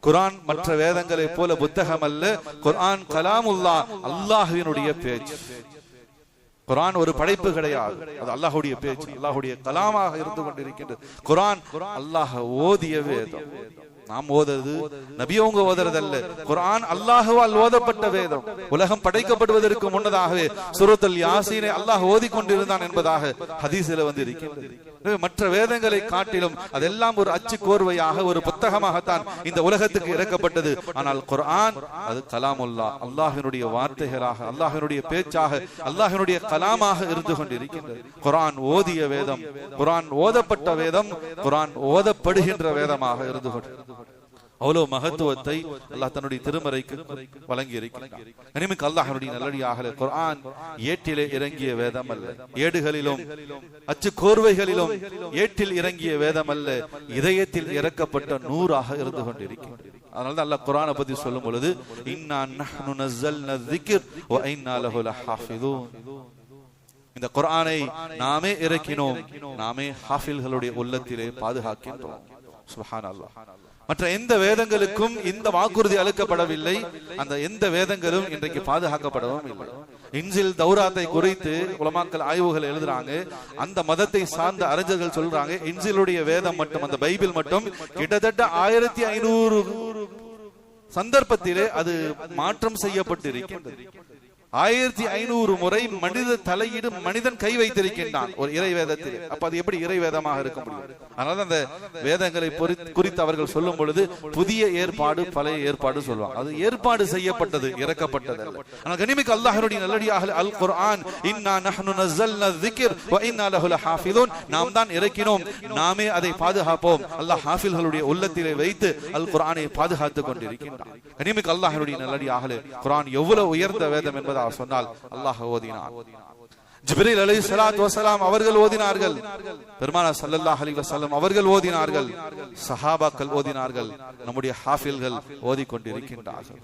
குர்ஆன் மற்ற வேதங்களை போல புத்தகம் அல்ல, குர்ஆன் கலாமுல்லாஹ், அல்லாஹ்வினுடைய பேச்சு. குர்ஆன் ஒரு படைப்பு கிடையாது, அது அல்லாஹ்வுடைய பேச்சு, அல்லாஹ்வுடைய கலாமாக இருந்து கொண்டிருக்கின்றது. குர்ஆன் அல்லாஹ் ஓதிய வேதம். நாம் ஓதுறது நபியவங்க ஓதுறதல்ல, குர்ஆன் அல்லாஹ்வால் ஓதப்பட்ட வேதம். உலகம் படைக்கப்படுவதற்கு முன்னதாகவே சூரத்துல் யாசீனை அல்லாஹ் ஓதி கொண்டிருந்தான் என்பதாக ஹதீஸில் வந்து இருக்கிறது. மற்ற வேதங்களை காட்டிலும் அதெல்லாம் ஒரு அச்சு கோர்வையாக ஒரு புத்தகமாகத்தான் இந்த உலகத்துக்கு இறக்கப்பட்டது. ஆனால் குர்ஆன் அது கலாமுல்லாஹ், அல்லாஹ்வினுடைய வார்த்தைகளாக, அல்லாஹ்வினுடைய பேச்சாக, அல்லாஹ்வினுடைய கலாமாக இருந்து கொண்டிருக்கின்றது. குர்ஆன் ஓதிய வேதம், குர்ஆன் ஓதப்பட்ட வேதம், குர்ஆன் ஓதப்படுகின்ற வேதமாக இருந்து கொண்டிருக்கிறது. அவ்வளவு மகத்துவத்தை அல்லாஹ் தன்னுடைய திருமறைக்கு வழங்கி இருக்கிறார். கனிமிக்கு அல்லாஹ்வுடைய நல்லடியார்களே, குர்ஆன் ஏட்டிலே இறங்கிய வேதம் அல்ல, ஏடுகளிலும் அச்சு கோர்வைகளிலும் ஏட்டில் இறங்கிய வேதம் அல்ல, இதயத்தில் இறக்கப்பட்ட நூறாக இருந்து கொண்டிருக்கிறது. அதனால அல்லாஹ் குர்ஆனை பத்தி சொல்லும் பொழுது, இன்னா நஹ்னு நஸல்னா ذிக்ர் வ இன்னா லஹு லஹாஃபிதூன். இந்த குர்ஆனை நாமே இறக்கினோம், நாமே ஹாஃபில்களுடைய உள்ளத்திலே பாதுகாக்கின்றோம். சுப்ஹானல்லாஹ். மற்ற எந்த வேதங்களுக்கும் இந்த வாக்குறுதி அளிக்கப்படவில்லை. அந்த எந்த வேதங்களும் இன்றைக்கு பாதுகாக்கப்படவும் இல்லை. இன்ஜில் தௌராத்தை குறித்து உலமாக்கள் ஆய்வுகள் எழுதுறாங்க. அந்த மதத்தை சார்ந்த அறிஞர்கள் சொல்றாங்க, இன்ஜிலுடைய வேதம் மட்டும், அந்த பைபிள் மட்டும் கிட்டத்தட்ட 1500 சந்தர்ப்பத்திலே அது மாற்றம் செய்யப்பட்டிருக்கின்றது. 1500 முறை மனித தலையீடு, மனிதன் கை வைத்திருக்கின்றான் ஒரு இறை வேதத்தில். அப்ப அது எப்படி இறை வேதமாக இருக்க முடியும்? அதனால அந்த வேதங்களை குறித்து அவர்கள் சொல்லும் பொழுது புதிய ஏற்பாடு பழைய ஏற்பாடு சொல்லுவாங்க. அது ஏற்பாடு செய்யப்பட்டது, இறக்கப்பட்டது அல்ல. ஆனால் கனிமிக்கு அல்லாஹ்வுடைய நல்லடியார்களே, அல் குர்ஆன் இன்னா நஹ்னு நஸல்னா ذிக்ர் வ இன்னா லஹு லஹாஃபிதூன், நாம் தான் இறக்கினோம், நாமே அதை பாதுகாப்போம். அல்லாஹ் ஹாஃபில்களுடைய உள்ளத்திலே வைத்து அல் குர்ஆனை பாதுகாத்துக் கொண்டிருக்கின்றான். கனிமிக்கு அல்லாஹ்வுடைய நல்லடியார்களே, குர்ஆன் எவ்வளவு உயர்ந்த வேதம் என்பதாக சொன்னால், அல்லாஹ் ஓதினார். ஜிப்ரீல் அலைஹிஸ்ஸலாத்து வஸலாம் அவர்கள் ஓதினார்கள், பெருமானார் ஸல்லல்லாஹு அலைஹி வஸல்லம் அவர்கள் ஓதினார்கள், சஹாபாக்கள் ஓதினார்கள், நம்முடைய ஹாஃபில்கள் ஓதிக்கொண்டிருக்கின்றார்கள்.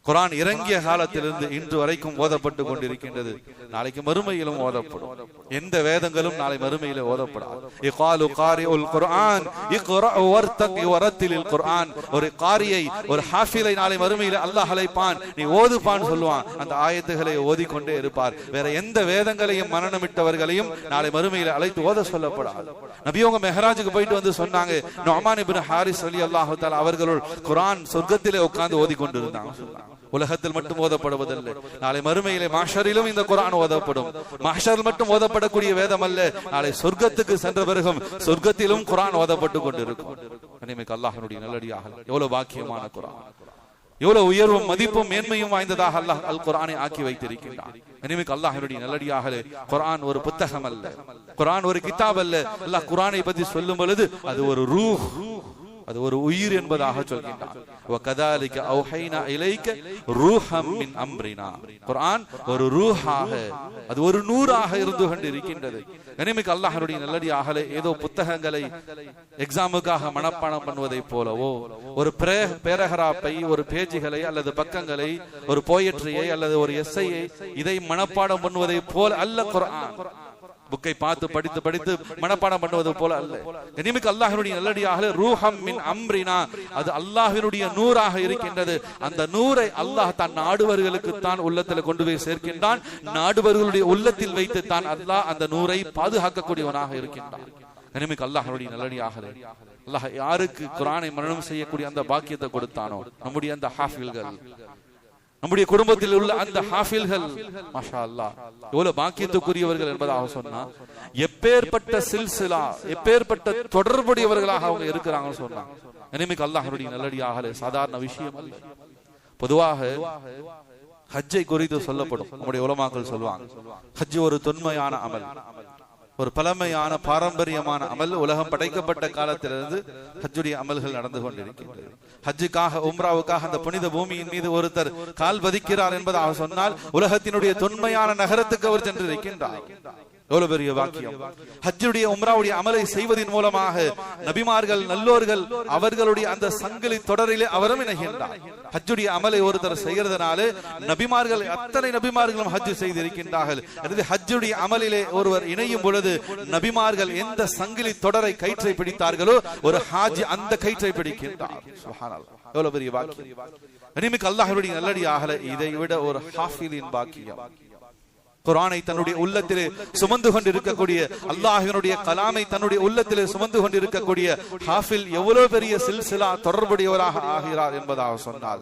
குர்ஆன் இறங்கிய காலத்திலிருந்து இன்று வரைக்கும் ஓதப்பட்டு கொண்டிருக்கின்றது. நாளைக்கு மறுமையிலும் ஓதப்படும். எந்த வேதங்களும் நாளை மறுமையிலே ஓதப்படாது. இகாலு காரிஉல் குர்ஆன் இக்ரா வர்தகி வரத்திலில் குர்ஆன். ஒரு காரியை, ஒரு ஹாஃபிலை நாளை மறுமையிலே அல்லாஹ் அழைப்பான், நீ ஓதுப்பான்னு சொல்லுவான். அந்த ஆயத்துகளை ஓதிக்கொண்டே இருப்பார். வேற எந்த வேதங்களையும் மனனமிட்டவர்களையும் நாளை மறுமையிலே அழைத்து ஓத சொல்லப்படாது. நபியவங்க மெஹராஜுக்கு போயிட்டு வந்து சொன்னாங்க, நுஅமான் இப்னு ஹாரிஸ் ரலியல்லாஹு தஆலா அவர்கள் குர்ஆன் சொர்க்கத்திலே உட்கார்ந்து ஓதிக்கொண்டிருந்தாங்க. உலகத்தில் மட்டும் ஓதப்படுவதில்லை, நாளை மறுமையிலே மாஷரிலும் இந்த குர்ஆன் ஓதப்படும். மாஷரில் மட்டும் ஓதப்படக்கூடிய வேதம் அல்ல, நாளை சொர்க்கத்துக்கு சென்ற பிறகும் சொர்க்கத்திலும் குர்ஆன் ஓதப்பட்டு கொண்டிருக்கும். கனிமிக்கு அல்லாஹ்வுடைய நல்லடியார்களே, எவ்வளவு பாக்கியமான குர்ஆன், எவ்வளவு உயர்வும் மதிப்பும் மேன்மையும் வாய்ந்ததாக அல்லாஹ் அல் குர்ஆனை ஆக்கி வைத்திருக்கின்றான். கனிமிக்கு அல்லாஹ்வுடைய நல்லடியார்களே, குர்ஆன் ஒரு புத்தகம் அல்ல, குர்ஆன் ஒரு கிதாப் அல்ல. அல்லாஹ் குர்ஆனை பற்றி சொல்லும் பொழுது அது ஒரு ரூஹ், அது ஒரு உயிர் என்பதாக சொல்கின்றான். வகதாலிக அவ்ஹைனா இலைக ரூஹம் மின் அம்ரினா. குர்ஆன் ஒரு ரூஹாக, அது ஒரு நூறாக இருந்து கொண்டிருக்கின்றது. கனிமிக்கு அல்லாஹ்வுடைய நல்லடியார்களே, ஏதோ புத்தகங்களை எக்ஸாமுக்காக மனப்பாடம் பண்ணுவதை போலவோ, ஒரு பேராகிராஃபை, ஒரு பேஜ்களை அல்லது பக்கங்களை, ஒரு போயட்ரியை அல்லது ஒரு எஸ்ஸையை, இதை மனப்பாடம் பண்ணுவதை போல அல்ல குர்ஆன். புக்கை பார்த்து படித்து படித்து மனப்பாடம் பண்ணுவது போல அல்ல. கனிமிக்கு அல்லாஹ்வுடைய நல்லடியார்களே, ரூஹம் மின் அம்ரினா, அது அல்லாஹ்வினுடைய நூறாக இருக்கின்றது. அந்த நூரை அல்லாஹ் தான் நாடுவர்களுக்கு தான் உள்ளத்தில் கொண்டு போய் சேர்க்கின்றான். நாடுவர்களுடைய உள்ளத்தில் வைத்து தான் அல்லாஹ் அந்த நூரை பாதுகாக்கக்கூடியவனாக இருக்கின்றான். கனிமிக்கு அல்லாஹ்வுடைய நல்லடியார்களே, அல்லாஹ் யாருக்கு குர்ஆனை மனனம் செய்யக்கூடிய அந்த பாக்கியத்தை கொடுத்தானோ, நம்முடைய அந்த ஹாஃபில்கள், நம்முடைய குடும்பத்தில் உள்ள அந்த ஹாஃபில்கள் மாஷா அல்லாஹ் எவ்வளவு பாக்கியத்துக்குரியவர்கள் என்பதாக சொன்னா, எப்பேற்பட்ட சில்சிலா, எப்பேற்பட்ட தொடர்புடையவர்களாக அவங்க இருக்கிறாங்கன்னு சொன்னாங்க. இனிமேல் அல்லாஹ்வுடைய நல்லடியாகலே சாதாரண விஷயம் அல்ல. பொதுவாக ஹஜ்ஜை குறித்து சொல்லப்படும். நம்முடைய உலமாக்கள் சொல்லுவாங்க, ஹஜ் ஒரு தொன்மையான அமல், ஒரு பழமையான பாரம்பரியமான அமல். உலகம் படைக்கப்பட்ட காலத்திலிருந்து ஹஜ்ஜுடைய அமல்கள் நடந்து கொண்டிருக்கின்றது. ஹஜ்ஜுக்காக உம்ராவுக்காக அந்த புனித பூமியின் மீது ஒருத்தர் கால் பதிக்கிறார் என்பதாக சொன்னால் உலகத்தினுடைய தொன்மையான நகரத்துக்கு அவர் சென்று இருக்கின்றார். எவ்வளவு பெரிய வாக்கியம்! ஹஜ்ஜுடைய உம்ராவுடைய அமலை செய்வதன் மூலமாக நபிமார்கள், நல்லோர்கள் அவர்களுடைய அந்த சங்கிலி தொடரிலே அவரும் இணைகின்றார். ஹஜ்ஜுடைய அமலை ஒருத்தர் செய்யறதுனால நபிமார்கள், அத்தனை நபிமார்களும் ஹஜ் செய்திருக்கின்றார்கள். ஹஜ்ஜுடைய அமலிலே ஒருவர் இணையும் பொழுது நபிமார்கள் எந்த சங்கிலி தொடரை கயிற்றை பிடித்தார்களோ ஒரு ஹாஜி அந்த கயிற்றை பிடிக்கின்றார். சுப்ஹானல்லாஹ், எவ்வளவு பெரிய வாக்கியம்! இனிமேல் அல்லாஹ்வுடைய நல்லடியாகல இதை விட ஒரு ஹாஃபிலின் பாக்கியம். குர்ஆனை தன்னுடைய உள்ளத்திலே சுமந்து கொண்டிருக்கக்கூடிய, அல்லாஹ்வினுடைய கலாமை தன்னுடைய உள்ளத்திலே சுமந்து கொண்டிருக்கக்கூடிய ஹாஃபில் எவ்வளவு பெரிய சில்சிலா தொடர்புடையவராக ஆகிறார் என்பதாக சொன்னால்,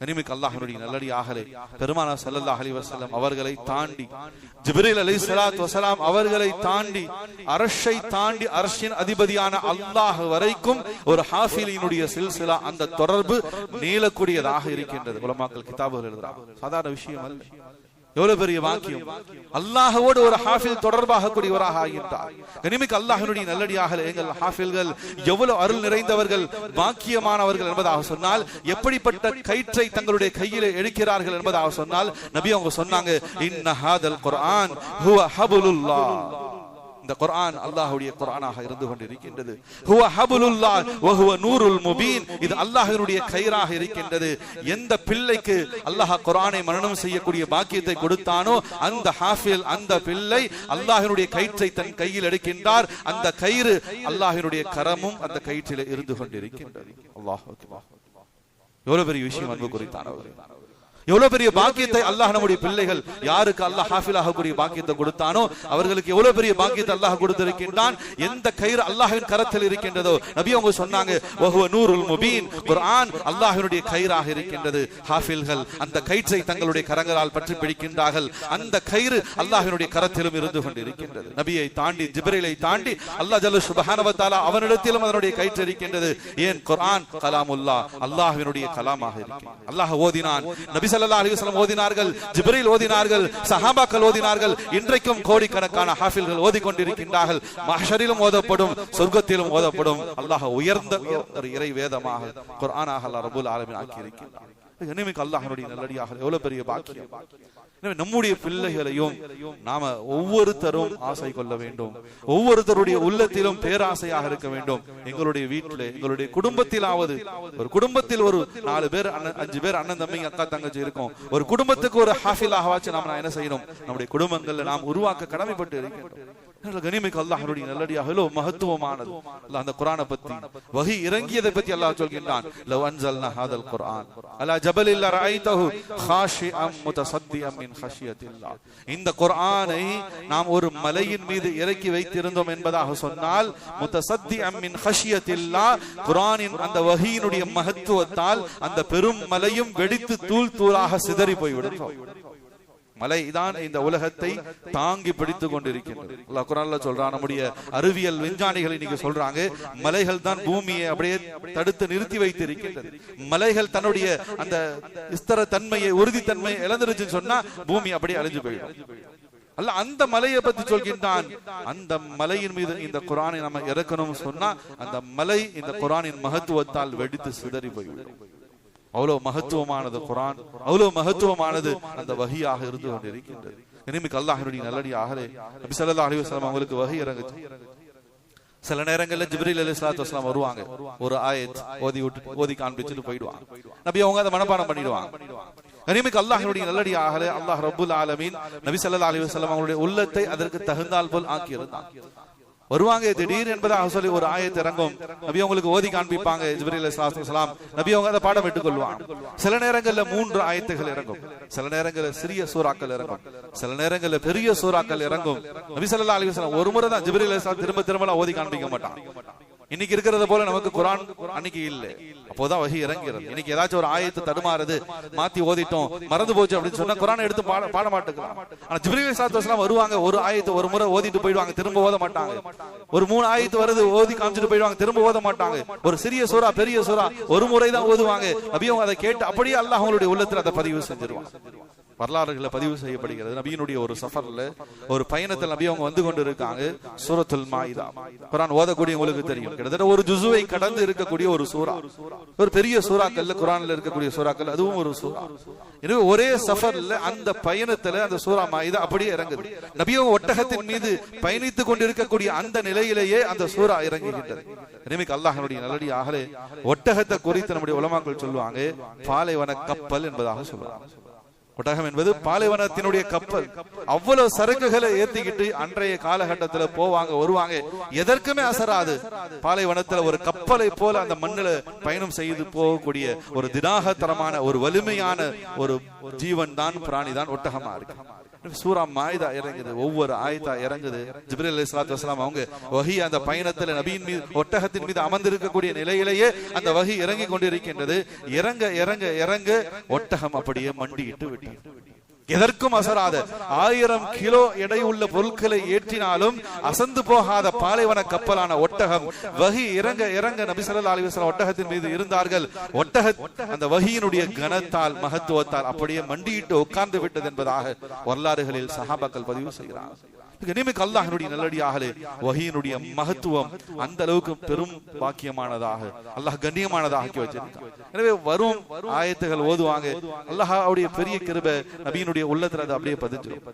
இனிமேல் அல்லாஹ்வினுடைய நல்லடியாகலே பெருமானார் ஸல்லல்லாஹு அலைஹி வஸல்லம் அவர்களை தாண்டி, ஜிப்ரீல் அலைஹிஸ்ஸலாத்து வஸலாம் அவர்களை தாண்டி, அர்ஷை தாண்டி, அர்ஷின் அதிபதியான அல்லாஹ் வரைக்கும் ஒரு ஹாஃபிலினுடைய சில்சிலா, அந்த தொடர்பு நீளக்கூடியதாக இருக்கின்றது. உலமாக்கள் கிதாபுகள் எழுதுறாங்க. சாதாரண விஷயம் அல்ல. எவ்வளவு பெரிய வாக்கியம்! அல்லாஹ்வோடு ஒரு ஹாஃபில் தொடர்பாக கூடியவராக ஆகின்றார். இனிமேல் அல்லாஹ்வினுடைய நல்லடியாக எங்கள் ஹாஃபில்கள் எவ்வளவு அருள் நிறைந்தவர்கள், பாக்கியமானவர்கள் என்பதாக சொன்னால், எப்படிப்பட்ட கயிற்றை தங்களுடைய கையிலே எடுக்கிறார்கள் என்பதாக சொன்னால், நபி அவங்க சொன்னாங்க, இன்ன ஹாதல் குர்ஆன் ஹுவ ஹபுலுல்லாஹ். இந்த குர்ஆன் அல்லாஹ்வுடைய குர்ஆனாக இருந்து கொண்டிருக்கின்றது. ஹுவ ஹபுலுல்லாஹ் வ ஹுவ நூருல் முபீன். இது அல்லாஹ்வினுடைய கயிறாக இருக்கின்றது. எந்த பிள்ளைக்கு அல்லாஹ் குர்ஆனை மனனம் செய்யக்கூடிய பாக்கியத்தை கொடுத்தானோ அந்த ஹாஃபில், அந்த பிள்ளை அல்லாஹ்வினுடைய கயிற்றை தன் கையில் எடுக்கின்றார். அந்த கயிறு அல்லாஹ்வினுடைய கரமும் அந்த கயிற்றிலே இருந்து கொண்டிருக்கின்றது. அல்லாஹ் அக்பர்! எவ்வளவு பெரிய விஷயம் அன்பு குறித்தானவர்களே! எவ்வளவு பெரிய பாக்கியத்தை அல்லாஹ் நம்முடைய பிள்ளைகள், யாருக்கு அல்லாஹ் ஹாஃபிலாக கூடிய பாக்கியத்தை கொடுத்தானோ அவர்களுக்கு எவ்வளவு பெரிய பாக்கியத்தை அல்லாஹ் கொடுத்திருக்கின்றான். எந்த கயிறு அல்லாஹ்வின் கரத்தில் இருக்கின்றதோ, நபி அவங்க சொன்னாங்க, வஹுவ நூருல் முபீன். குர்ஆன் அல்லாஹ்வினுடைய கயிறாக இருக்கின்றது. ஹாஃபில்கள் அந்த கயிற்றை தங்களுடைய கரங்களால் பற்றி பிடிக்கின்றார்கள். அந்த கயிறு அல்லாஹ்வினுடைய கரத்திலும் இருந்து கொண்டிருக்கின்றது. நபியை தாண்டி, ஜிப்ரீலை தாண்டி அல்லாஹ் ஜல்ல சுப்ஹானஹு வ தஆலா அவனிடத்திலும் அதனுடைய கயிற்று இருக்கின்றது. ஏன்? குர்ஆன் கலாமுல்லாஹ், அல்லாஹ்வினுடைய கலாமாக இருக்கிறது. அல்லாஹ் ஓதினான், நபி ஸல்லல்லாஹு அலைஹி வஸல்லம் ஓதினார்கள், ஜிப்ரீல் ஓதினார்கள், சஹாபாக்கள் ஓதினார்கள். இன்றைக்கும் கோடிக்கணக்கான ஹாஃபில்கள் ஓதிக்கொண்டிருக்கின்றார்கள். மஹ்ஷரிலும் ஓதப்படும், சொர்க்கத்திலும் ஓதப்படும். அல்லாஹ் உயர்ந்த ஒரு இறை வேதமாக குர்ஆனாக அல்லாஹ் ரப்பல் ஆலமீன் ஆக்கி இருக்கின்றார். இனிமேல் அல்லாஹ்வுடைய நல்லடியாக எவ்வளவு பெரிய பாக்கியம்! நம்முடைய பிள்ளைகளையும் நாம ஒவ்வொருத்தரும் ஆசை கொள்ள வேண்டும். ஒவ்வொருத்தருடைய உள்ளத்திலும் பேராசையாக இருக்க வேண்டும். எங்களுடைய வீட்டிலே, எங்களுடைய குடும்பத்திலாவது, ஒரு குடும்பத்தில் ஒரு 4 பேர், 5 பேர் அண்ணன் தம்பி அக்கா தங்கச்சி இருக்கும். ஒரு குடும்பத்துக்கு ஒரு ஹாஃபிலாக வாச்சு நாம என்ன செய்யணும்? நம்முடைய குடும்பங்கள்ல நாம் உருவாக்க கடமைப்பட்டு இருக்கின்றோம். கனிமிக்கு அல்லாஹ்வுடைய நல்லடியாக மகத்துவமானது. அல்லாஹ் அந்த குர்ஆனை பத்தி, வஹி இறங்கியதை பத்தி அல்லாஹ் சொல்கின்றான். லவ் அன்ஸல்னா ஹாதல் குர்ஆன் அலா ஜபலில் லரஐதஹு காஷிஅம் முத்தஸத்தியம் மின் ஹஷியத்தில்லாஹ். இந்த குர்ஆனை நாம் ஒரு மலையின் மீது இறக்கி வைத்திருந்தோம் என்பதாக சொன்னால், முத்தஸத்தியம் மின் ஹஷியத்தில்லாஹ், குர்ஆனின் அந்த வஹியினுடைய மகத்துவத்தால் அந்த பெரும் மலையும் வெடித்து தூள் தூளாக சிதறி போய்விடும். மலை தான் இந்த உலகத்தை தாங்கி பிடித்துக் கொண்டிருக்கின்றது. அல்லாஹ் குர்ஆன்ல சொல்றான். நம்முடைய அறிவியல் விஞ்ஞானிகள் இன்னைக்கு சொல்றாங்க, மலைகள் தான் பூமியை அப்படியே தடுத்து நிறுத்தி வைத்து இருக்கின்றது. மலைகள் தன்னுடைய அந்த ஸ்திர தன்மையை, உறுதித்தன்மையை இழந்துருச்சுன்னு சொன்னா பூமி அப்படியே அழிஞ்சு போயிடும். அல்ல, அந்த மலையை பத்தி சொல்கின்றான். அந்த மலையின் மீது இந்த குர்ஆனை நம்ம இறக்கணும் சொன்னா அந்த மலை இந்த குர்ஆனின் மகத்துவத்தால் வெடித்து சிதறி போய்விடும். அவ்வளவு மகத்துவமானது குர்ஆன், அவ்வளவு மகத்துவமானது அந்த வஹியாக இருந்து கொண்டிருக்கின்றது. இனிமேல் அல்லாஹ்வுடைய நல்லடியாகவே நபி ஸல்லல்லாஹு அலைஹி வஸல்லம் அவங்களுக்கு வஹி இறங்குச்சு. சில நேரங்கள்ல ஜிப்ரீல் அலைஹிஸ்ஸலாத்து வஸலாம் வருவாங்க, ஒரு ஆயத் ஓதி காண்பிச்சுட்டு போயிடுவாங்க. நபி அவங்க அதை மனப்பாடம் பண்ணிடுவாங்க. இனிமேல் அல்லாஹ்வுடைய நல்லடியாகவே அல்லாஹ் ரப்பல் ஆலமீன் நபி ஸல்லல்லாஹு அலைஹி வஸல்லம் அவங்களுடைய உள்ளத்தை அதற்கு தகுந்தால் போல் ஆக்கி இருந்தான். வருவாங்க, திடீர் என்பதாக சொல்லி ஒரு ஆயத் இறங்கும். நபி அவங்களுக்கு ஓதி காண்பிப்பாங்க ஜிப்ரீல் அலைஹிஸ்ஸலாத்து வஸலாம். நபி அவங்க அதை பாடம் விட்டுக் கொள்வாங்க. சில நேரங்கள்ல 3 ஆயத்துகள் இறங்கும், சில நேரங்கள்ல சிறிய சூறாக்கள் இறங்கும், சில நேரங்கள்ல பெரிய சூறாக்கள் இறங்கும். நபி ஸல்லல்லாஹு அலைஹி வஸல்லம் ஒரு முறை தான் ஜிப்ரீல் அலைஹிஸ்ஸலாம் திரும்ப திரும்ப ஓதி காண்பிக்க மாட்டாங்க. இன்னைக்கு இருக்கிறத போல நமக்கு குர்ஆன் அன்னைக்கு இல்லை. அப்போதான் வஹி இறங்கிறது. இன்னைக்கு ஏதாச்சும் ஒரு ஆயத்து தடுமாறுது, மாத்தி ஓதிட்டோம், மறந்து போச்சு அப்படின்னு சொன்னா குர்ஆனை எடுத்து பாட மாட்டேங்கிறான். ஆனா ஜிப்ரீல் அலைஹிஸ்ஸலாத்து வஸலாம் வருவாங்க, ஒரு ஆயத்து ஒரு முறை ஓதிட்டு போயிடுவாங்க, திரும்ப ஓத மாட்டாங்க. ஒரு 3 ஆயத்து வருது, ஓதி காமிச்சிட்டு போயிடுவாங்க, திரும்ப ஓத மாட்டாங்க. ஒரு சிறிய சூரா பெரிய சூரா ஒரு முறை தான் ஓதுவாங்க. நபியும் அதை கேட்டு அப்படியே அல்லாஹ் அவங்களுடைய உள்ளத்துல அதை பதிவு செஞ்சிருவாங்க. வரலாறுகளை பதிவு செய்யப்படுகிறது. நபியினுடைய ஒரு சஃபர்ல ஒரு பயணத்தில் நபி அவங்க வந்து கொண்டு இருக்காங்க. சூரத்துல் மாயிதா குர்ஆன் ஓதக்கூடிய உங்களுக்கு தெரியும், கிட்டத்தட்ட ஒரு ஜுஸுவை கடந்து இருக்கக்கூடிய ஒரு சூரா, ஒரு பெரிய சூறாக்கள்ல குர்ஆன்ல இருக்கக்கூடிய சூறாக்கள் அதுவும் ஒரு சூரா. எனவே ஒரே சஃபர்ல அந்த பயணத்துல அந்த சூரா மாயிதா அப்படியே இறங்குது. நபி அவங்க ஒட்டகத்தின் மீது பயணித்துக் கொண்டிருக்கக்கூடிய அந்த நிலையிலேயே அந்த சூரா இறங்குகின்றது. எனவே அல்லாஹ்வுடைய நல்லடியார்களே, ஒட்டகத்தை குறித்து நம்முடைய உலமாக்கள் சொல்லுவாங்க பாலைவன கப்பல் என்பதாக சொல்லுவாங்க. ஒட்டகம் என்பது பாலைவனத்தினுடைய கப்பல். அவ்வளவு சரக்குகளை ஏத்திக்கிட்டு அன்றைய காலகட்டத்தில் போவாங்க வருவாங்க, எதற்குமே அசராது. பாலைவனத்துல ஒரு கப்பலை போல அந்த மண்ணில பயணம் செய்து போகக்கூடிய ஒரு தினாகத்தரமான ஒரு வலிமையான ஒரு ஜீவன் தான், பிராணி தான் ஒட்டகமா இருக்கு. சூரா மாயிதா இறங்குது, ஒவ்வொரு ஆயத்தா இறங்குது. ஜிப்ரீல் அலைஹிஸ்ஸலாத்து வஸலாம் அவங்க வஹி அந்த பயணத்துல நபியின் மீது ஒட்டகத்தின் மீது அமர்ந்திருக்கக்கூடிய நிலையிலேயே அந்த வஹி இறங்கி கொண்டிருக்கின்றது. இறங்க இறங்க இறங்க ஒட்டகம் அப்படியே மண்டியிட்டு விட்டது. எதற்கும் அசராத 1000 கிலோ எடை உள்ள பொருட்களை ஏற்றினாலும் அசந்து போகாத பாலைவன கப்பலான ஒட்டகம் வஹி இறங்க இறங்க நபி ஸல்லல்லாஹு அலைஹி வஸல்லம் ஒட்டகத்தின் மீது இருந்தார்கள். அந்த வஹியினுடைய கனத்தால் மகத்துவத்தால் அப்படியே மண்டியிட்டு உட்கார்ந்து விட்டது என்பதாக வரலாறுகளில் சஹாபாக்கள் பதிவு செய்கிறார்கள். அல்லாஹ்வுடைய நல்லடியார்களே, வஹியினுடைய மகத்துவம் அந்த அளவுக்கு பெரும் பாக்கியமானதாக அல்லாஹ் கண்ணியமானதாக ஆக்கி வச்சிருக்கான். எனவே வரும் ஆயத்துகள் ஓதுவாங்க, அல்லாஹ்வுடைய பெரிய கிருபை நபியினுடைய உள்ளத்துல அது அப்படியே பதிஞ்சிடும்.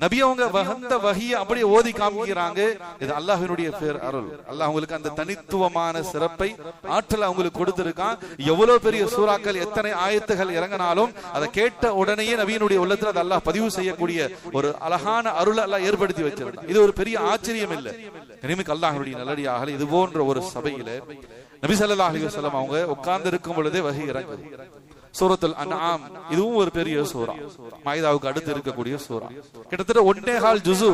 நபி அவங்க வந்த வஹியை அப்படியே ஓதி காமிக்கிறாங்க. இது அல்லாஹ்வினுடைய பேர் அருள். அல்லாஹ் உங்களுக்கு அந்த தனித்துவமான சிறப்பை ஆற்றல் அவங்களுக்கு கொடுத்திருக்கான். எவ்வளவு பெரிய சூறாக்கள் எத்தனை ஆயத்துகள் இறங்கினாலும் அதை கேட்ட உடனேயே நபியினுடைய உள்ளத்துல அது அல்லாஹ் பதிவு செய்யக்கூடிய ஒரு அழகான அருள் அல்லாஹ் ஏற்படுத்தி வச்சிருக்கான். இது ஒரு பெரிய ஆச்சரியம் இல்லை. அல்லாஹ்வுடைய நல்லடியார்களே, இது போன்ற ஒரு சபையில நபி ஸல்லல்லாஹு அலைஹி வஸல்லம் அவங்க உட்கார்ந்து இருக்கும் பொழுதே வஹி இறங்குது. சூரத்துல் அன்ஆம் இதுவும் ஒரு பெரிய சூரா, மாயிதாவுக்கு அடுத்து இருக்கக்கூடிய சூரா. கிட்டத்தட்ட 1.25 ஜுஸு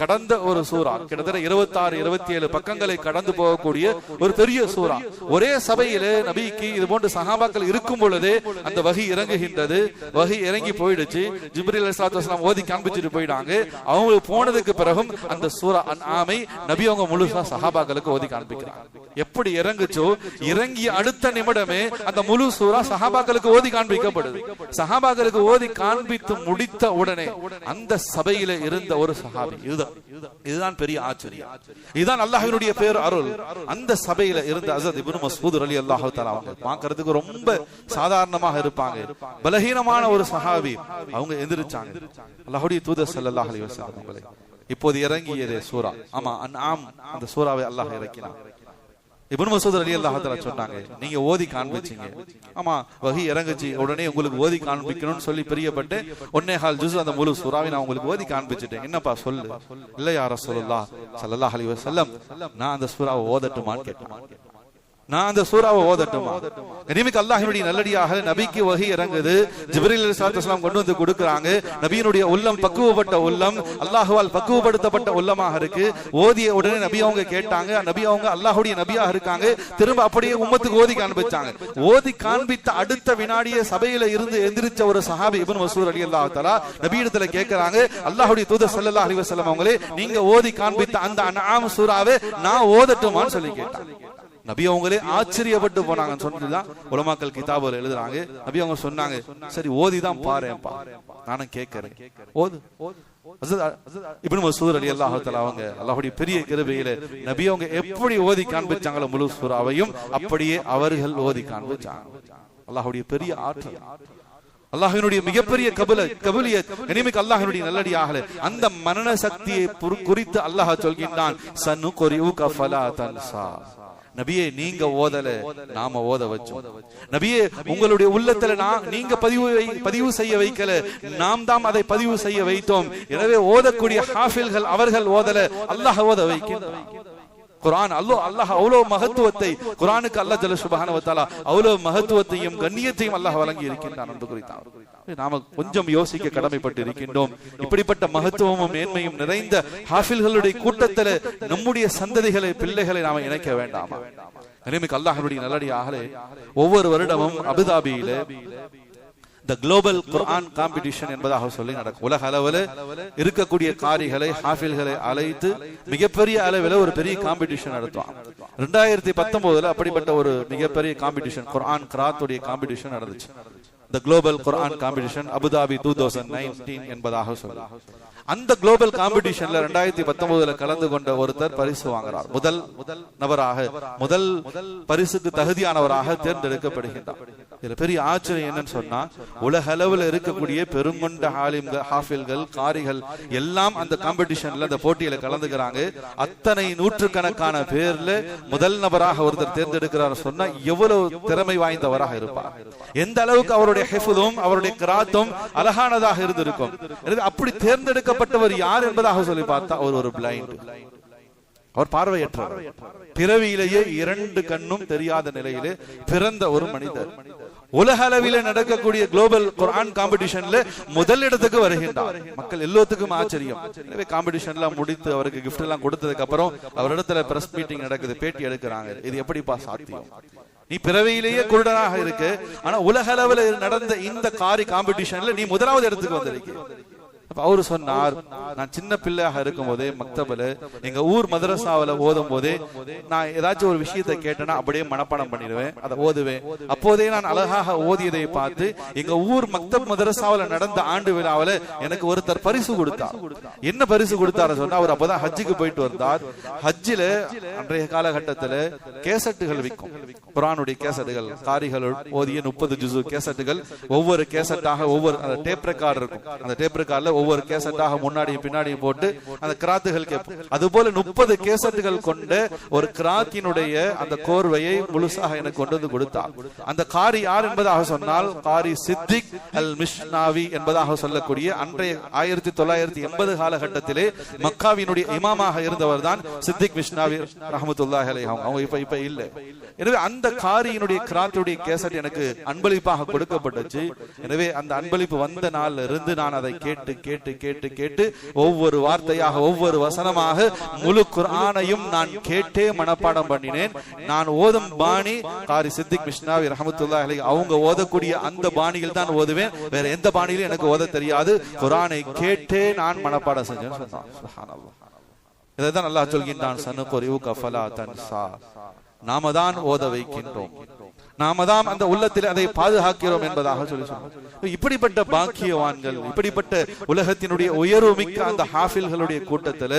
கடந்த ஒரு சூரா, கிட்டத்தட்ட 26-27 பக்கங்களை கடந்து போகக்கூடிய ஒரு பெரிய சூரா. ஒரே சபையிலே நபிக்கு இது போன்ற சஹாபாக்கள் இருக்கும் பொழுதே அந்த வஹி இறங்குகின்றது. வஹி இறங்கி போயிடுச்சு. ஜிப்ரீல் அலைஹிஸ்ஸலாத்து வஸலாம் ஓதி காண்பிச்சிட்டு போயிட்டாங்க. அவங்க போனதுக்கு பிறகும் அந்த சூரா அன்ஆமை நபி அவங்க முழுசா சஹாபாக்களுக்கு ஓதி காண்பிக்கிறாங்க. எப்படி இறங்குச்சோ இறங்கிய அடுத்த நிமிடமே அந்த முழு சூரா சஹாபாக்களுக்கு ஓதி காண்பிக்கப்படுது. சஹாபாக்களுக்கு ஓதி காண்பித்து முடித்த உடனே அந்த சபையில இருந்த ஒரு சஹாபி, இதுதான் பெரிய ஆச்சரியம், இதுதான் அல்லாஹ்வினுடைய பேர் அருள். அந்த சபையில இருந்த ஹஸரத் இப்னு மஸ்ஊத் ரலியல்லாஹு தஆலா அவங்க பார்க்கிறதுக்கு ரொம்ப சாதாரணமாக இருப்பாங்க, பலகீனமான ஒரு சஹாபி. அவங்க எந்திரிச்சாங்க. அல்லாஹ்வுடைய தூதர் ஸல்லல்லாஹு அலைஹி வஸல்லம் அவங்களே, இப்போது இறங்கியதே சூரா, ஆமா அன்ஆம், அந்த சூராவை அல்லாஹ் இறக்கினான். இப்னு மஸ்ஊத் ரலியல்லாஹு தஆலா சொன்னாங்க, நீங்க ஓதி காண்பிச்சீங்க, ஆமா வஹி இறங்குச்சு, உடனே உங்களுக்கு ஓதி காண்பிக்கணும்னு சொல்லி பிரியப்பட்டு 1.25 ஜுஸ் அந்த முழு சூராவை நான் உங்களுக்கு ஓதி காண்பிச்சிட்டேன், என்னப்பா சொல்லு. இல்ல யா ரசூலுல்லாஹ் ஸல்லல்லாஹு அலைஹி வஸல்லம், நான் அந்த சூராவை ஓதட்டுமான்னு கேட்டேன். நான் அந்த சூராவை ஓதட்டுமா? கனிமிக்க அல்லாஹ்வினுடைய நல்லடியாக நபிக்கு வஹி இறங்குது. ஜிப்ரீல் அலைஹிஸ்ஸலாத்து வஸலாம் கொண்டு வந்து கொடுக்கறாங்க. நபியினுடைய உள்ளம் பக்குவப்பட்ட உள்ளம், அல்லாஹ்வால் பக்குவப்படுத்தப்பட்ட உள்ளமாக இருக்கு. ஓதிய உடனே நபி அவங்க கேட்டாங்க. நபி அவங்க அல்லாஹ்வுடைய நபியாக இருக்காங்க. திரும்ப அப்படியே உம்மத்துக்கு ஓதி காண்பிச்சாங்க. ஓதி காண்பித்த அடுத்த வினாடியே சபையில இருந்து எந்திரிச்ச ஒரு சஹாபி இப்னு மஸ்ஊத் ரலியல்லாஹு தஆலா நபியிடத்துல கேக்குறாங்க, அல்லாஹ்வுடைய தூதர் ஸல்லல்லாஹு அலைஹி வஸல்லம் அவங்களே, நீங்க ஓதி காண்பித்த அந்த அன்ஆம் சூராவை நான் ஓதட்டுமான்னு சொல்லி கேட்டாங்க. நபி அவங்களே ஆச்சரியப்பட்டு போனாங்கன்னு சொல்லிதான் உலமாக்கள் கிதாபுல எழுதுறாங்க. நபி அவங்க சொன்னாங்க, சரி ஓதிதான் பாருப்பா, நானும் கேட்கிறேன், ஓது. இப்னு மஸ்ஊத் ரலியல்லாஹு தஆலா அவங்க அல்லாஹ்வுடைய பெரிய கிருபையில நபி அவங்க எப்படி ஓதி காண்பிச்சாங்களோ முழு சூராவையும் அப்படியே அவர்கள் ஓதி காண்பிச்சாங்க. அல்லாஹ்வுடைய பெரிய ஆற்றல், அல்லாஹ்வினுடைய மிகப்பெரிய கபூலியத். கனிமிக்க அல்லாஹ்வினுடைய நல்லடியார்களே, அந்த மனன சக்தியை குறித்து அல்லாஹ் சொல்கின்றான், சனுகுரிஉக ஃபலா தன்ஸா. நபியே நீங்க ஓதல, நாம ஓத வச்சோம். நபியே உங்களுடைய உள்ளத்துல நீங்க பதிவு செய்ய வைக்கல, நாம் தான் அதை பதிவு செய்ய வைத்தோம். எனவே ஓதக்கூடிய ஹாஃபில்கள் அவர்கள் ஓதல, அல்லாஹ் ஓத வைக்கின்றான். குர்ஆன் அல்லாஹ் அவ்வளவு மகத்துவத்தை, குர்ஆனுக்கு அல்லாஹ் ஜல்ல சுப்ஹானஹு வ தஆலா அவ்வளவு மகத்துவத்தையும் கண்ணியத்தையும் அல்லாஹ் வழங்கி இருக்கின்றான் என்று குறித்தான். நாம கொஞ்சம் யோசிக்க கடமைப்பட்டு இருக்கின்றோம். இப்படிப்பட்ட மகத்துவமும் மேன்மையும் நிறைந்த ஹாஃபில்களுடைய கூட்டத்தில் நம்முடைய சந்ததிகளை, பிள்ளைகளை நாம இணைக்க வேண்டாமா? இறைமிக்கு அல்லாஹ்வுடைய நல்லடியார்களே, ஒவ்வொரு வருடமும் அபுதாபியில த குளோபல் குர்ஆன் காம்படிஷன் என்பதாக சொல்லி நடக்கும். உலக அளவில் இருக்கக்கூடிய காரிகளை, ஹாஃபில்களை அழைத்து மிகப்பெரிய அளவில் ஒரு பெரிய காம்படிஷன் நடத்துவாங்க. 2019 அப்படிப்பட்ட ஒரு மிகப்பெரிய காம்படிஷன், குர்ஆன் கிராத்துடைய காம்படிஷன் நடந்துச்சு. The global Quran competition Abu Dhabi 2019 என்பதாக சொல்லி, அந்த குளோபல் காம்படிஷன்ல 2019 கலந்து கொண்ட ஒருத்தர் பரிசு வாங்குறார். முதல் நபராக, முதல் பரிசுக்கு தகுதியானவராக தேர்ந்தெடுக்கப்படுகின்றார். இதுல பெரிய ஆச்சரியம் என்னன்னு சொன்னா, உலக அளவில் இருக்கக்கூடிய பெருங்கொண்ட ஆலிம்கள், ஹாஃபில்கள், காரிகள் எல்லாம் அந்த காம்படிஷன்ல, அந்த போட்டியில கலந்துக்கிறாங்க. அத்தனை நூற்றுக்கணக்கான பேர்ல முதல் நபராக ஒருத்தர் தேர்ந்தெடுக்கிறார் சொன்னா எவ்வளவு திறமை வாய்ந்தவராக இருப்பார், எந்த அளவுக்கு அவருடைய ஹிஃப்தும் அவருடைய கிராத்தும் அழகானதாக இருந்திருக்கும். அப்படி தேர்ந்தெடுக்கப்பட்டவர் யார் என்பதாக சொல்லி பார்த்தா, அவர் ஒரு பிளைண்ட், அவர் பார்வையற்றவர், பிறவியிலேயே 2 கண்ணும் தெரியாத நிலையிலே பிறந்த ஒரு மனிதர். உலக அளவில நடக்கக்கூடிய குளோபல் குர்ஆன் காம்படிஷன்ல முதல் இடத்துக்கு வருகின்றார். மக்கள் எல்லோத்துக்கும் ஆச்சரியம். எனவே காம்படிஷன்ல முடித்து அவருக்கு கிஃப்ட் எல்லாம் கொடுத்ததுக்கு அப்புறம் அவரிடத்துல பிரஸ் மீட்டிங் நடக்குது, பேட்டி எடுக்கிறாங்க. இது எப்படிப்பா சாத்தியம்? நீ பிறவியிலேயே குருடனாக இருக்கு, ஆனா உலக அளவில் நடந்த இந்த காரி காம்படிஷன்ல நீ முதலாவது இடத்துக்கு வந்திருக்க. அவரு சொன்னார், நான் சின்ன பிள்ளையாக இருக்கும் போதே மக்தபல எங்க ஊர் மதரசாவில ஓதும் போதே நான் ஏதாச்சும் ஒரு விஷயத்தை கேட்டேன்னா அப்படியே மனப்பாடம் பண்ணிடுவேன், அதை ஓதுவேன். அப்போதே நான் அழகாக ஓதியதை பார்த்து எங்க ஊர் மக்தப் மதரசாவில நடந்த ஆண்டு விழாவில எனக்கு ஒருத்தர் பரிசு கொடுத்தார். என்ன பரிசு கொடுத்தாரு சொன்னா, அவர் அப்பதான் ஹஜ்ஜுக்கு போயிட்டு வந்தார். ஹஜ்ஜில அன்றைய காலகட்டத்துல கேசட்டுகள் விற்கும், குர்ஆனுடைய கேசட்டுகள், காரிகள் ஓதிய 30 ஜுஸு கேசட்டுகள், ஒவ்வொரு கேசட்டாக ஒவ்வொரு டேப் ரெக்கார்டு இருக்கும். அந்த டேப் ரெக்கார்ட்ல ஒவ்வொரு கேசட்டாக முன்னாடியும் பின்னாடியும் போட்டு அந்த கிராத்துகள் கேட்போம். அதுபோல 30 கேசட்டுகள் கொண்ட ஒரு கிராத்தினுடைய அந்த கோர்வையை முழுசாக எனக்கு கொண்டு வந்து கொடுத்தார். அந்த காரி யார் என்பதாக சொன்னால், காரி சித்திக் அல் மிஷ்னாவி என்பதாக சொல்லக்கூடிய அன்றைய 1980 காலகட்டத்திலே மக்காவினுடைய இமாமாக இருந்தவர் தான் சித்திக் மிஷ்னாவி ரஹ்மத்துல்லாஹி அலைஹி. அவங்க இப்ப இல்ல. எனவே அந்த காரியினுடைய கிராத்துடைய கேசட் எனக்கு அன்பளிப்பாக கொடுக்கப்பட்டுச்சு. எனவே அந்த அன்பளிப்பு வந்த நாள்ல இருந்து நான் அதை கேட்டு கேட்டு கேட்டு கேட்டு ஒவ்வொரு வார்த்தையாக, ஒவ்வொரு வசனமாக முழு குர்ஆனையும் நான் கேட்டே மனப்பாடம் பண்ணினேன். நான் ஓதும் பாணி காரி சித்திக் மிஷ்னாவி ரஹ்மத்துல்லாஹி அலைஹி அவங்க ஓதக்கூடிய அந்த பாணியில் தான் ஓதுவேன், வேற எந்த பாணியிலும் எனக்கு ஓத தெரியாது. குர்ஆனை கேட்டே நான் மனப்பாடம் செஞ்சேன்னு சொன்னான். சுப்ஹானல்லாஹ். இதைதான் அல்லாஹ் சொல்கின்றான், சனுகுரிஉக ஃபலா தன்ஸா, நாம தான் ஓத வைக்கின்றோம், நாம தான் அந்த உள்ளத்தில் அதை பாதுகாக்கிறோம் என்பதாக சொல்லி சொன்னோம். இப்படிப்பட்ட பாக்கியவான்கள், இப்படிப்பட்ட உலகத்தினுடைய உயர்வுமிக்க அந்த ஹாஃபில்களுடைய கூட்டத்தில்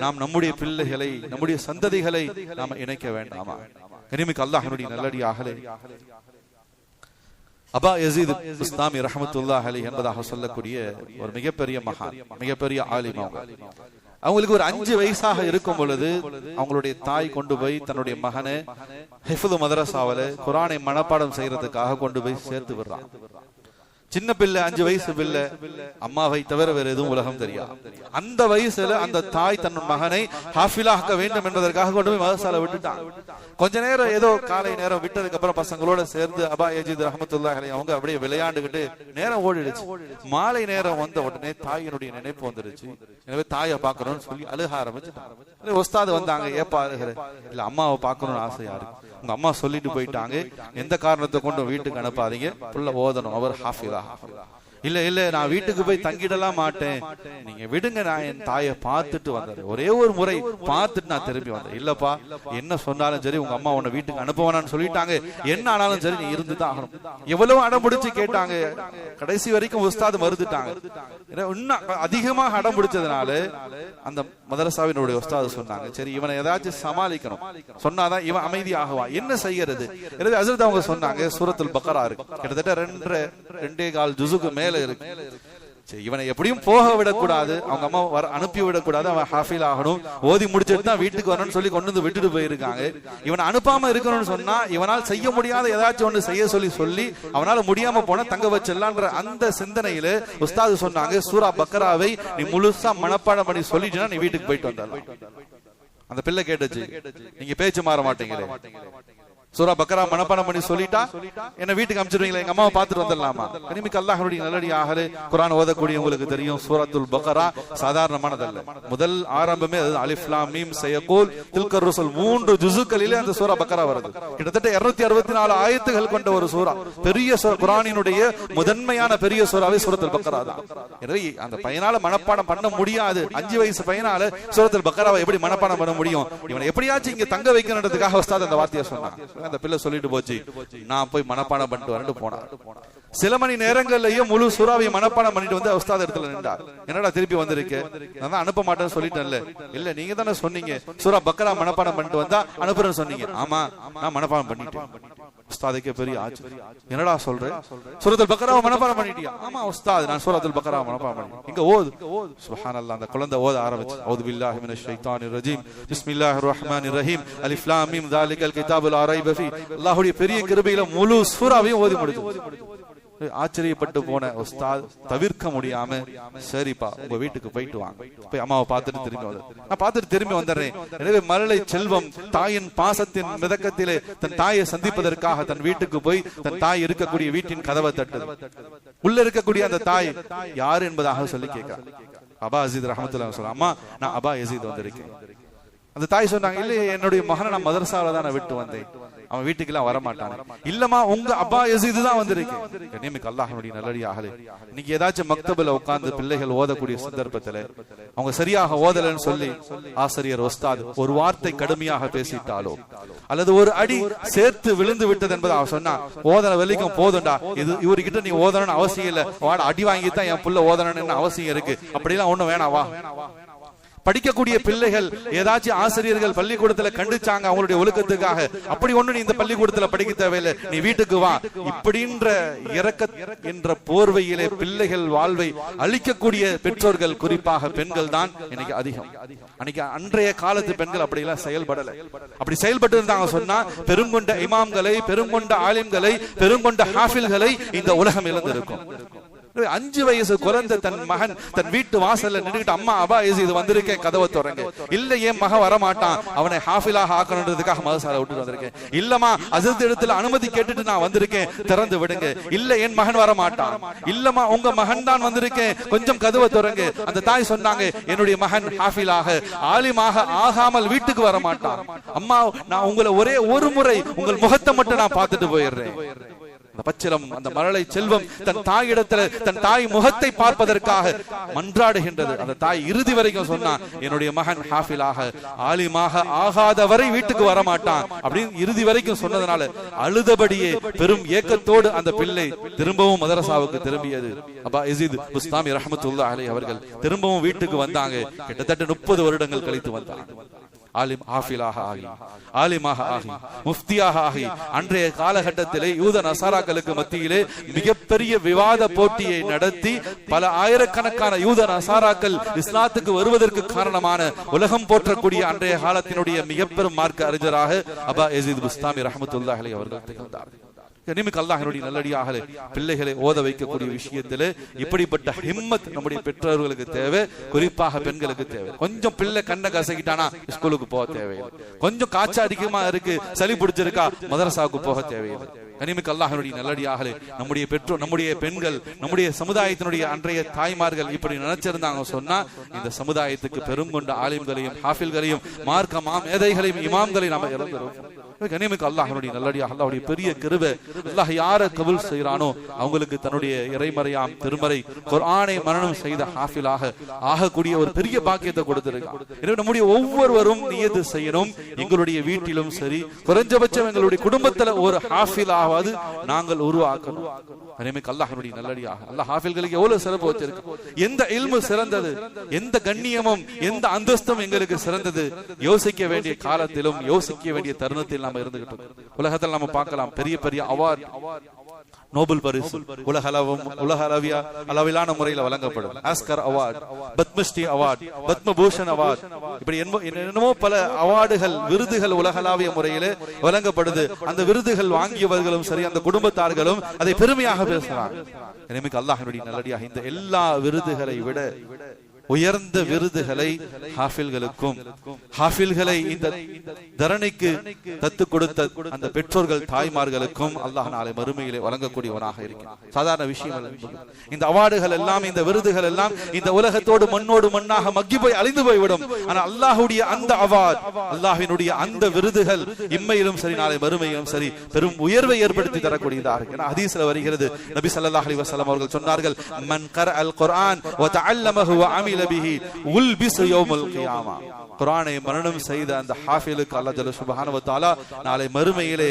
நாம் நம்முடைய பிள்ளைகளை, நம்முடைய சந்ததிகளை நாம இணைக்க வேண்டாமா? இனிமிக்கு அல்லாஹ்வுடைய நல்லடியார்களே, அபா யஸீத் பிஸ்தாமி ரஹ்மத்துல்லாஹி அலைஹி என்பதாக சொல்லக்கூடிய ஒரு மிகப்பெரிய மகான், மிகப்பெரிய ஆலிம். அவங்களுக்கு ஒரு 5 வயசாக இருக்கும் பொழுது அவங்களுடைய தாய் கொண்டு போய் தன்னுடைய மகனை ஹிஃப்து மதரசாவில குர்ஆனை மனப்பாடம் செய்யறதுக்காக கொண்டு போய் சேர்த்து விடுறான். சின்ன பிள்ளை, 5 வயசு பிள்ளை, அம்மாவை தவிர வேற எதுவும் உலகம் தெரியாது. அந்த வயசுல அந்த தாய் தன் மகனை ஹாஃபிலாக்க வேண்டும் என்பதற்காக கொண்டு போய் மதரசால விட்டுட்டான். கொஞ்ச நேரம் ஏதோ காலை நேரம் விட்டதுக்கு அப்புறம் பசங்களோட சேர்ந்து அபா யஸீத் ரஹ்மத்துல்லாஹி அலைஹி அவங்க அப்படியே விளையாண்டுகிட்டு நேரம் ஓடிடுச்சு. மாலை நேரம் வந்த உடனே தாயினுடைய நினைப்பு வந்துருச்சு. எனவே தாயை பார்க்கணும்னு சொல்லி அழுக ஆரம்பிச்சுட்டாங்க. உஸ்தாது வந்தாங்க, ஏப்பா அழுகிற? இல்ல, அம்மாவை பார்க்கணும்னு ஆசையா இருக்கு. உங்க அம்மா சொல்லிட்டு போயிட்டாங்க, எந்த காரணத்தை கொண்டு வீட்டுக்கு அனுப்பாதீங்க, புள்ள ஓதணும், அவர் ஹாஃபிலா. இல்ல இல்ல, நான் வீட்டுக்கு போய் தங்கிடலாம் மாட்டேன், நீங்க விடுங்க, நான் என் தாயை பார்த்துட்டு வந்தேன், ஒரே ஒரு முறை பார்த்துட்டு நான் திரும்பி வந்தேன். இல்லப்பா, என்ன சொன்னாலும் சரி உங்க அம்மா உன்னை வீட்டுக்கு அனுப்புவானான்னு சொல்லிட்டாங்க, என்ன ஆனாலும் சரி நீ இருந்துதான் ஆகணும். எவ்வளவு அடம் பிடிச்சு கேட்டாங்க, கடைசி வரைக்கும் உஸ்தாது மறுத்துட்டாங்க. இன்னும் அதிகமாக அடம் பிடிச்சதுனால அந்த மதரசாவினுடைய உஸ்தாது சொன்னாங்க, சரி இவனை ஏதாச்சும் சமாளிக்கணும், சொன்னாதான் இவன் அமைதி ஆகுவான், என்ன செய்யறது? எனவே ஹஜ்ரத் அவங்க சொன்னாங்க, சூரத்துல் பக்ரா இருக்கு, கிட்டத்தட்ட 2.25 ஜுஸுக்கு மேல இருக்கு. இவனை எப்படியும் போக விடக்கூடாது, அவங்க அம்மா அனுப்பி விடக்கூடாது, அவன் ஹாஃபில் ஆகணும், ஓதி முடிச்சுட்டு தான் வீட்டுக்கு வரணும்னு சொல்லி கொண்டு வந்து விட்டுட்டு போயிருக்காங்க. இவனை அனுப்பாம இருக்கணும்னு சொன்னா இவனால் செய்ய முடியாத ஏதாச்சும் ஒன்று செய்ய சொல்லி அவனால முடியாம போன தங்க வச்சிடலான்ற அந்த சிந்தனையில உஸ்தாது சொன்னாங்க, சூரா பக்ராவை நீ முழுசா மனப்பாடம் பண்ணி சொல்லிட்டுனா நீ வீட்டுக்கு போயிட்டு வந்தாலும். அந்த பிள்ளை கேட்டுச்சு, நீங்க பேச்சு மாற மாட்டீங்களே, சூரா பக்கரா மனப்பாடம் பண்ணி சொல்லிட்டா என்ன வீட்டுக்கு அனுப்பிச்சிடுவீங்களா, எங்க அம்மாவை பார்த்துட்டு வந்துடலாமா? கனிமிக்கு அல்லாஹ்வுடைய நல்லடியார்களே, குர்ஆன் ஓதக்கூடிய உங்களுக்கு தெரியும், சூரத்துல் பக்கரா சாதாரணமானதல்ல. முதல் ஆரம்பமே அது அலிஃப் லாம் மீம் சயகூல் தில்கர் ருசுல் 3 ஜுஸுகளிலே அந்த சூரா பக்கரா வருது. கிட்டத்தட்ட 264 ஆயத்துகள் கொண்ட ஒரு சூரா, பெரிய குர்ஆனினுடைய முதன்மையான பெரிய சூராவே சூரத்துல் பக்கரா தான். எனவே அந்த பையனால மனப்பாடம் பண்ண முடியாது, 5 வயசு பையனால சூரத்துல் பக்கராவை எப்படி மனப்பாடம் பண்ண முடியும்? இவனை எப்படியாச்சும் இங்க தங்க வைக்கணுன்றதுக்காக உஸ்தாத் அந்த வார்த்தையை சொன்னான். அந்த பிள்ளை சொல்லிட்டு போச்சு, நான் போய் மனப்பாடம் பண்ணிட்டு வரேன்னு போனார். சில மணி நேரங்கள்லயும் முழு சூறாவையும் மனப்பாடம் பண்ணிட்டு வந்து உஸ்தாத் இடத்துல நின்றார். என்னடா திருப்பி வந்திருக்கு, நான் தான் அனுப்ப மாட்டேன்னு சொல்லிட்டேன்ல. இல்ல நீங்க தானே சொன்னீங்க சூரா பக்கரா மனப்பாடம் பண்ணிட்டு வந்தா அனுப்புறேன்னு சொன்னீங்க. ஆமா நான் மனப்பாடம் பண்ணிட்டேன். உஸ்தாதுக்கே பெரிய ஆச்சு, என்னடா சொல்றேன், சூரத்துல் பக்கராவை மனப்பாடம் பண்ணிட்டியா? ஆமா உஸ்தாத், நான் சூரத்துல் பக்கராவை மனப்பாடம் பண்ணிட்டேன். இங்க ஓது. சுப்ஹானல்லாஹ், அந்த குழந்தை ஓத ஆரம்பிச்சு, அஊது பில்லாஹி மினஷ் ஷைத்தானிர் ரஜீம், பிஸ்மில்லாஹிர் ரஹ்மானிர் ரஹீம், அலிஃப் லாம் மீம் ஸாலிகல் கிதாபு லா ரைப ஃபீ. அல்லாஹ்வுடைய பெரிய கிருபையில முழு சூறாவையும் ஓதி முடிச்சு. ஆச்சரியப்பட்டு போன உஸ்தாத் தவிர்க்க முடியாம, சரிப்பா உங்க வீட்டுக்கு போயிட்டு வாங்க, போய் அம்மாவை பார்த்துட்டு திரும்பி வந்து நான் பார்த்துட்டு திரும்பி வந்துடுறேன். எனவே மழலை செல்வம் தாயின் பாசத்தின் மிதக்கத்திலே தன் தாயை சந்திப்பதற்காக தன் வீட்டுக்கு போய் தன் தாய் இருக்கக்கூடிய வீட்டின் கதவை தட்டுது. உள்ள இருக்கக்கூடிய அந்த தாய் யாரு என்பதாக சொல்லி கேட்கிறார். அபா யஸீத் ரஹ்மத்துல்லாஹி சொல்ல, அம்மா நான் அபா யஸீத் வந்திருக்கேன். அந்த தாய் சொன்னாங்க, இல்ல என்னுடைய மகனை நான் மதரசாவில தான் விட்டு வந்தேன், அவன் வீட்டுக்கு எல்லாம் வரமாட்டான். இல்லமா உங்க அப்பா யஸீத் தான் வந்திருக்கேன். கண்ணியமிக்க அல்லாஹ்வுடைய நல்லடியார்களே, இன்னைக்கு ஏதாச்சும் மக்தபுல உட்கார்ந்து பிள்ளைகள் ஓதக்கூடிய சந்தர்ப்பத்துல அவங்க சரியாக ஓதலன்னு சொல்லி ஆசிரியர் உஸ்தாத் ஒரு வார்த்தை கடுமையாக பேசிட்டாலோ அல்லது ஒரு அடி சேர்த்து விழுந்து விட்டது என்பதை அவன் சொன்னா, ஓதன வரைக்கும் போதுண்டா, இது இவர்கிட்ட நீ ஓதணும்னு அவசியம் இல்ல, வாட அடி வாங்கித்தான் என் புள்ள ஓதணும்னு அவசியம் இருக்கு, அப்படிலாம் ஒண்ணும் வேணாவா? படிக்கக்கூடிய பிள்ளைகள் ஏதாச்சும் ஆசிரியர்கள் பள்ளிக்கூடத்துல கண்டிச்சாங்க அவங்களுடைய ஒழுக்கத்துக்காக, அப்படி ஒண்ணு நீ இந்த பள்ளிக்கூடத்துல படிக்க தேவையில்லை, நீ வீட்டுக்கு வா, இப்படின்ற இறக்க என்ற போர்வையிலே பிள்ளைகள் வாழ்வை அழிக்கக்கூடிய பெற்றோர்கள், குறிப்பாக பெண்கள் தான் இன்னைக்கு அதிகம். அன்னைக்கு அன்றைய காலத்து பெண்கள் அப்படி எல்லாம் செயல்படல. அப்படி செயல்பட்டு இருந்தாங்க சொன்னா பெருங்கொண்ட இமாம்களை, பெருங்கொண்ட ஆலிம்களை, பெருங்கொண்ட ஹாஃபில்களை இந்த உலகம் இழந்திருக்கும். 5 வயசு குழந்தை தன் மகன் தன் வீட்டு வாசல்ல நின்றுட்டு, அம்மா அபா யஸீத் வந்திருக்கேன், கதவை திறங்க. இல்ல என் மகன் வரமாட்டான், அவனை ஹாஃபிலாக ஆக்கணுன்றதுக்காக மதரசால விட்டுட்டு வந்திருக்கேன். இல்லமா ஹஸரத் இடத்துல அனுமதி கேட்டுட்டு நான் வந்திருக்கேன், திறந்து விடுங்க. இல்ல என் மகன் வரமாட்டான். இல்லமா உங்க மகன் தான் வந்திருக்கேன், கொஞ்சம் கதவை திறங்க. அந்த தாய் சொன்னாங்க, என்னுடைய மகன் ஹாஃபிலாக ஆலிமாக ஆகாமல் வீட்டுக்கு வரமாட்டான். அம்மா நான் உங்களை ஒரே ஒரு முறை உங்கள் முகத்தை மட்டும் நான் பார்த்துட்டு போயிடுறேன். பச்சிலம் அந்த மழலை செல்வம் தன் தாயிடத்துல தன் தாய் முகத்தை பார்ப்பதற்காக மன்றாடுகின்றது. அந்த தாய் இறுதி வரைக்கும் சொன்னா, என்னுடைய மகன் ஹாஃபிலாக ஆலிமாக ஆகாதவரை வீட்டுக்கு வரமாட்டான் அப்படின்னு இறுதி வரைக்கும் சொன்னதுனால அழுதபடியே பெரும் ஏக்கத்தோடு அந்த பிள்ளை திரும்பவும் மதரசாவுக்கு திரும்பியது. அபா யஸீத் புஸ்தாமி ரஹ்மத்துல்லாஹி அலைஹி அவர்கள் திரும்பவும் வீட்டுக்கு வந்தாங்க. கிட்டத்தட்ட 30 வருடங்கள் கழித்து வந்தாங்க. ஆலிம் ஹாஃபிலாக ஆகி, ஆலிமாக ஆகி, முஃப்தியாக ஆகி, அன்றைய காலகட்டத்திலே யூத நசாராக்களுக்கு மத்தியிலே மிகப்பெரிய விவாத போட்டியை நடத்தி பல ஆயிரக்கணக்கான யூத நசாராக்கள் இஸ்லாத்துக்கு வருவதற்கு காரணமான உலகம் போற்றக்கூடிய அன்றைய காலத்தினுடைய மிகப்பெரும் மார்க்க அறிஞராக அபா யஸீத் புஸ்தாமி ரஹ்மத்துல்லாஹி அலைஹி அவர்கள் திகழ்ந்தார். கண்ணியமிக்க அல்லாஹ்வுடைய நல்லடியார்களே, பிள்ளைகளை ஓத வைக்கக்கூடிய விஷயத்திலே இப்படிப்பட்ட ஹிம்மத் நம்முடைய பெற்றோர்களுக்கு தேவை, குறிப்பாக பெண்களுக்கு தேவை. கொஞ்சம் பிள்ளை கண்ணை கசக்கிட்டானா ஸ்கூலுக்கு போக தேவையில்லை, கொஞ்சம் காய்ச்சல் அதிகமா இருக்கு, சளி பிடிச்சிருக்கா, மதரசாவுக்கு போக தேவையில்லை. கண்ணியமிக்க அல்லாஹ்வுடைய நல்லடியார்களே, நம்முடைய பெற்றோர், நம்முடைய பெண்கள், நம்முடைய சமுதாயத்தினுடைய அன்றைய தாய்மார்கள் இப்படி நினைச்சிருந்தாங்க சொன்னா இந்த சமுதாயத்துக்கு பெருங்கொண்ட ஆலிம்களையும் ஹாஃபில்களையும் மார்க்க மேதைகளையும் இமாம்களையும் நாம இழந்துரும். கண்ணியமிக்க அல்லாஹ்வுடைய நல்லடியாக அல்லாஹ்வுடைய பெரிய கிருபை, அல்லாஹ் யாரை கபூல் செய்யறானோ அவங்களுக்கு தன்னுடைய இறைமறையாம் திருமறை குர்ஆனை மனனம் செய்த ஹாஃபிலாக ஆகக்கூடிய ஒரு பெரிய பாக்கியத்தை கொடுத்திருக்கான். எனவே நம்முடைய ஒவ்வொருவரும் நியத்து செய்யணும், எங்களுடைய வீட்டிலும் சரி குறைஞ்சபட்சம் எங்களுடைய குடும்பத்துல ஒரு ஹாஃபிலாவது நாங்கள் உருவாக்கணும். கண்ணியமிக்க அல்லாஹ்வுடைய நல்லடியாக அல்லாஹ் ஹாஃபில்களுக்கு எவ்வளவு சிறப்பு வச்சிருக்கு, எந்த இல்மு சிறந்தது, எந்த கண்ணியமும் எந்த அந்தஸ்தும் எங்களுக்கு சிறந்தது, யோசிக்க வேண்டிய காலத்திலும் யோசிக்க வேண்டிய தருணத்தில் நாம இருந்துகிட்டு இருக்கோம். உலகத்தில் நாம பார்க்கலாம் பெரிய பெரிய அவார்ட், நோபல் பரிசு உலக அளவிலான முறையில் வழங்கப்படும். Oscar award, Padma Shri award, Padma Bhushan award, இப்படி என்னமோ பல அவார்டுகள் விருதுகள் உலகளாவிய முறையிலே வழங்கப்படுது. அந்த விருதுகள் வாங்கியவர்களும் சரி அந்த குடும்பத்தார்களும் அதை பெருமையாக பேசுறாங்க. எனவே அல்லாஹ்வுடைய நல்லடியாக இந்த எல்லா விருதுகளை விட உயர்ந்த விருதுகளை ஹாஃபில்களுக்கும் ஹாஃபில்களை இந்த தரணிக்கு தத்து கொடுத்த அந்த பெற்றோர்கள் தாய்மார்களுக்கும் அல்லாஹ் நாளை மறுமையிலே வழங்கக்கூடியவனாக இருக்கிறான். சாதாரண விஷயம் இந்த அவார்டுகள் எல்லாம், இந்த விருதுகள் எல்லாம் இந்த உலகத்தோடு மண்ணோடு மண்ணாக மக்கி போய் அழிந்து போய்விடும். ஆனால் அல்லாஹ்வுடைய அந்த அவார்ட், அல்லாஹ்வினுடைய அந்த விருதுகள் இம்மையிலும் சரி நாளை மறுமையிலும் சரி பெரும் உயர்வை ஏற்படுத்தி தரக்கூடியதாக இருக்கு. ஹதீஸ்ல வருகிறது, நபி ஸல்லல்லாஹு அலைஹி வஸல்லம் அவர்கள் சொன்னார்கள், மன் கரஅல் குர்ஆன் வ தஅல்லமஹு வ அமில பிஹி உல்பிஸு யௌமல் கியாமா. குர்ஆனை மரணம் செய்த அந்த ஹாஃபிலுக்கு அல்லாஹ் ஜல்ல சுப்ஹானஹு வ தஆலா நாளை மறுமையிலே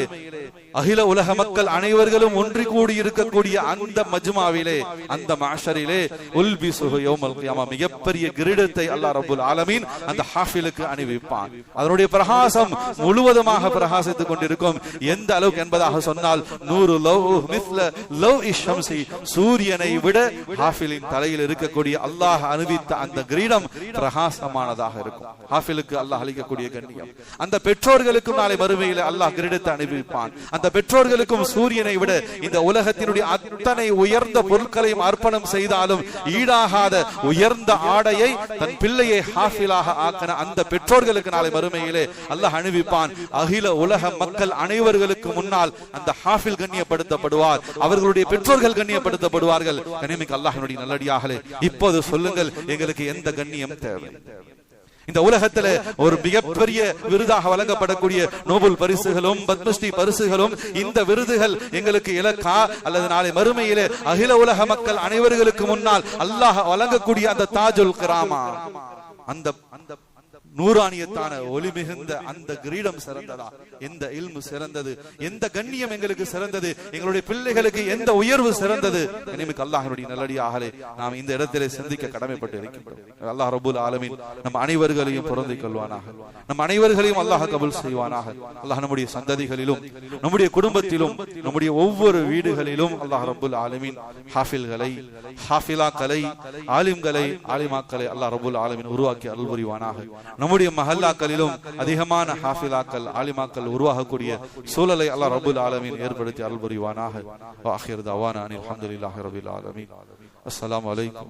அகில உலக மக்கள் அனைவர்களும் ஒன்று கூடி இருக்கக்கூடிய அந்த மஜ்மாவிலே, அந்த மஹ்ஷரிலே உல்பிஸு யௌமல் கியாமா மிகப்பெரிய கிரீடத்தை அல்லாஹ் ரப்பல் ஆலமீன் அந்த ஹாஃபிலுக்கு அணிவிப்பான். அதனுடைய பிரகாசம் முழுவதுமாக பிரகாசித்துக் கொண்டிருக்கும். எந்த அளவுக்கு என்பதாக சொன்னால், நூறு லவ் மிஸ்ல லவ் இஷம்சி, சூரியனை விட ஹாஃபிலின் தலையில் இருக்கக்கூடிய அல்லாஹ் அணிவித்த அந்த கிரீடம் பிரகாசமானதாக இருக்கும். ஹாஃபிலுக்கு அல்லாஹ் அளிக்கக்கூடிய கண்ணியம், அந்த பெற்றோர்களுக்கும் நாளை மறுமையில் அல்லாஹ் கிரீடத்தை அணிவிப்பான். அந்த பெற்றோர்களுக்கும் சூரியனை விட இந்த உலகத்தினுடைய அத்தனை உயர்ந்த பொருட்களையும் அர்ப்பணம் செய்தாலும் ஈடாகாத உயர்ந்த ஆடையை தன் பிள்ளையை ஹாஃபிலாக ஆக்கின அந்த பெற்றோர்களுக்கு நாளை மறுமையிலே அல்லாஹ் அணிவிப்பான். அகில உலக மக்கள் அனைவர்களுக்கு முன்னால் அந்த ஹாஃபில் கண்ணியப்படுத்தப்படுவார், அவர்களுடைய பெற்றோர்கள் கண்ணியப்படுத்தப்படுவார்கள். கண்ணியமிக்க அல்லாஹ்வினுடைய நல்லடியார்களே, இப்போது சொல்லுங்கள், எங்களுக்கு எந்த கண்ணியம் தேவை? இந்த உலகத்துல ஒரு மிகப்பெரிய விருதாக வழங்கப்படக்கூடிய நோபல் பரிசுகளும் பத்மஸ்ரீ பரிசுகளும், இந்த விருதுகள் எங்களுக்கு இலக்கா அல்லது நாளை மறுமையிலே அகில உலக மக்கள் அனைவர்களுக்கு முன்னால் அல்லாஹ் வழங்கக்கூடிய அந்த தாஜுல் கிராமா, அந்த நூறானியத்தான ஒளி மிகுந்த அந்த கிரீடம் சிறந்ததா? எந்த இல்மு சிறந்தது? எந்த கண்ணியம் எங்களுக்கு சிறந்தது? எங்களுடைய பிள்ளைகளுக்கு எந்த உயர்வு சிறந்தது? கண்ணியமிக்க அல்லாஹ்வுடைய நல்லடியார்களே, நாம் இந்த இடத்திலே சிந்திக்க கடமைப்பட்டு இருக்கின்றோம். அல்லாஹ் ரப்பல் ஆலமீன் நம் அனைவர்களையும் பொருந்திக் கொள்வானாக, நம் அனைவர்களையும் அல்லாஹ் கபூல் செய்வானாக. அல்லாஹ் நம்முடைய சந்ததிகளிலும் நம்முடைய குடும்பத்திலும் நம்முடைய ஒவ்வொரு வீடுகளிலும் அல்லாஹ் ரப்பல் ஆலமீன் ஹாஃபில்களை, ஹாஃபிலாக்களை, ஆலிம்களை, ஆலிமாக்களை அல்லாஹ் ரப்பல் ஆலமீன் உருவாக்கி அருள் புரிவானாக. நம்முடைய மஹல்லாக்களிலும் அதிகமான ஹாஃபிலாக்கள், ஆலிமாக்கள் உருவாகக்கூடிய சூழலை அல்லாஹ் ரப்பல் ஆலமீன் ஏற்படுத்தி அருள் புரிவானாக. வ ஆகிர் தவானா அல்ஹம்துலில்லாஹி ரப்பில் ஆலமீன். அஸ்ஸலாமு அலைக்கும்.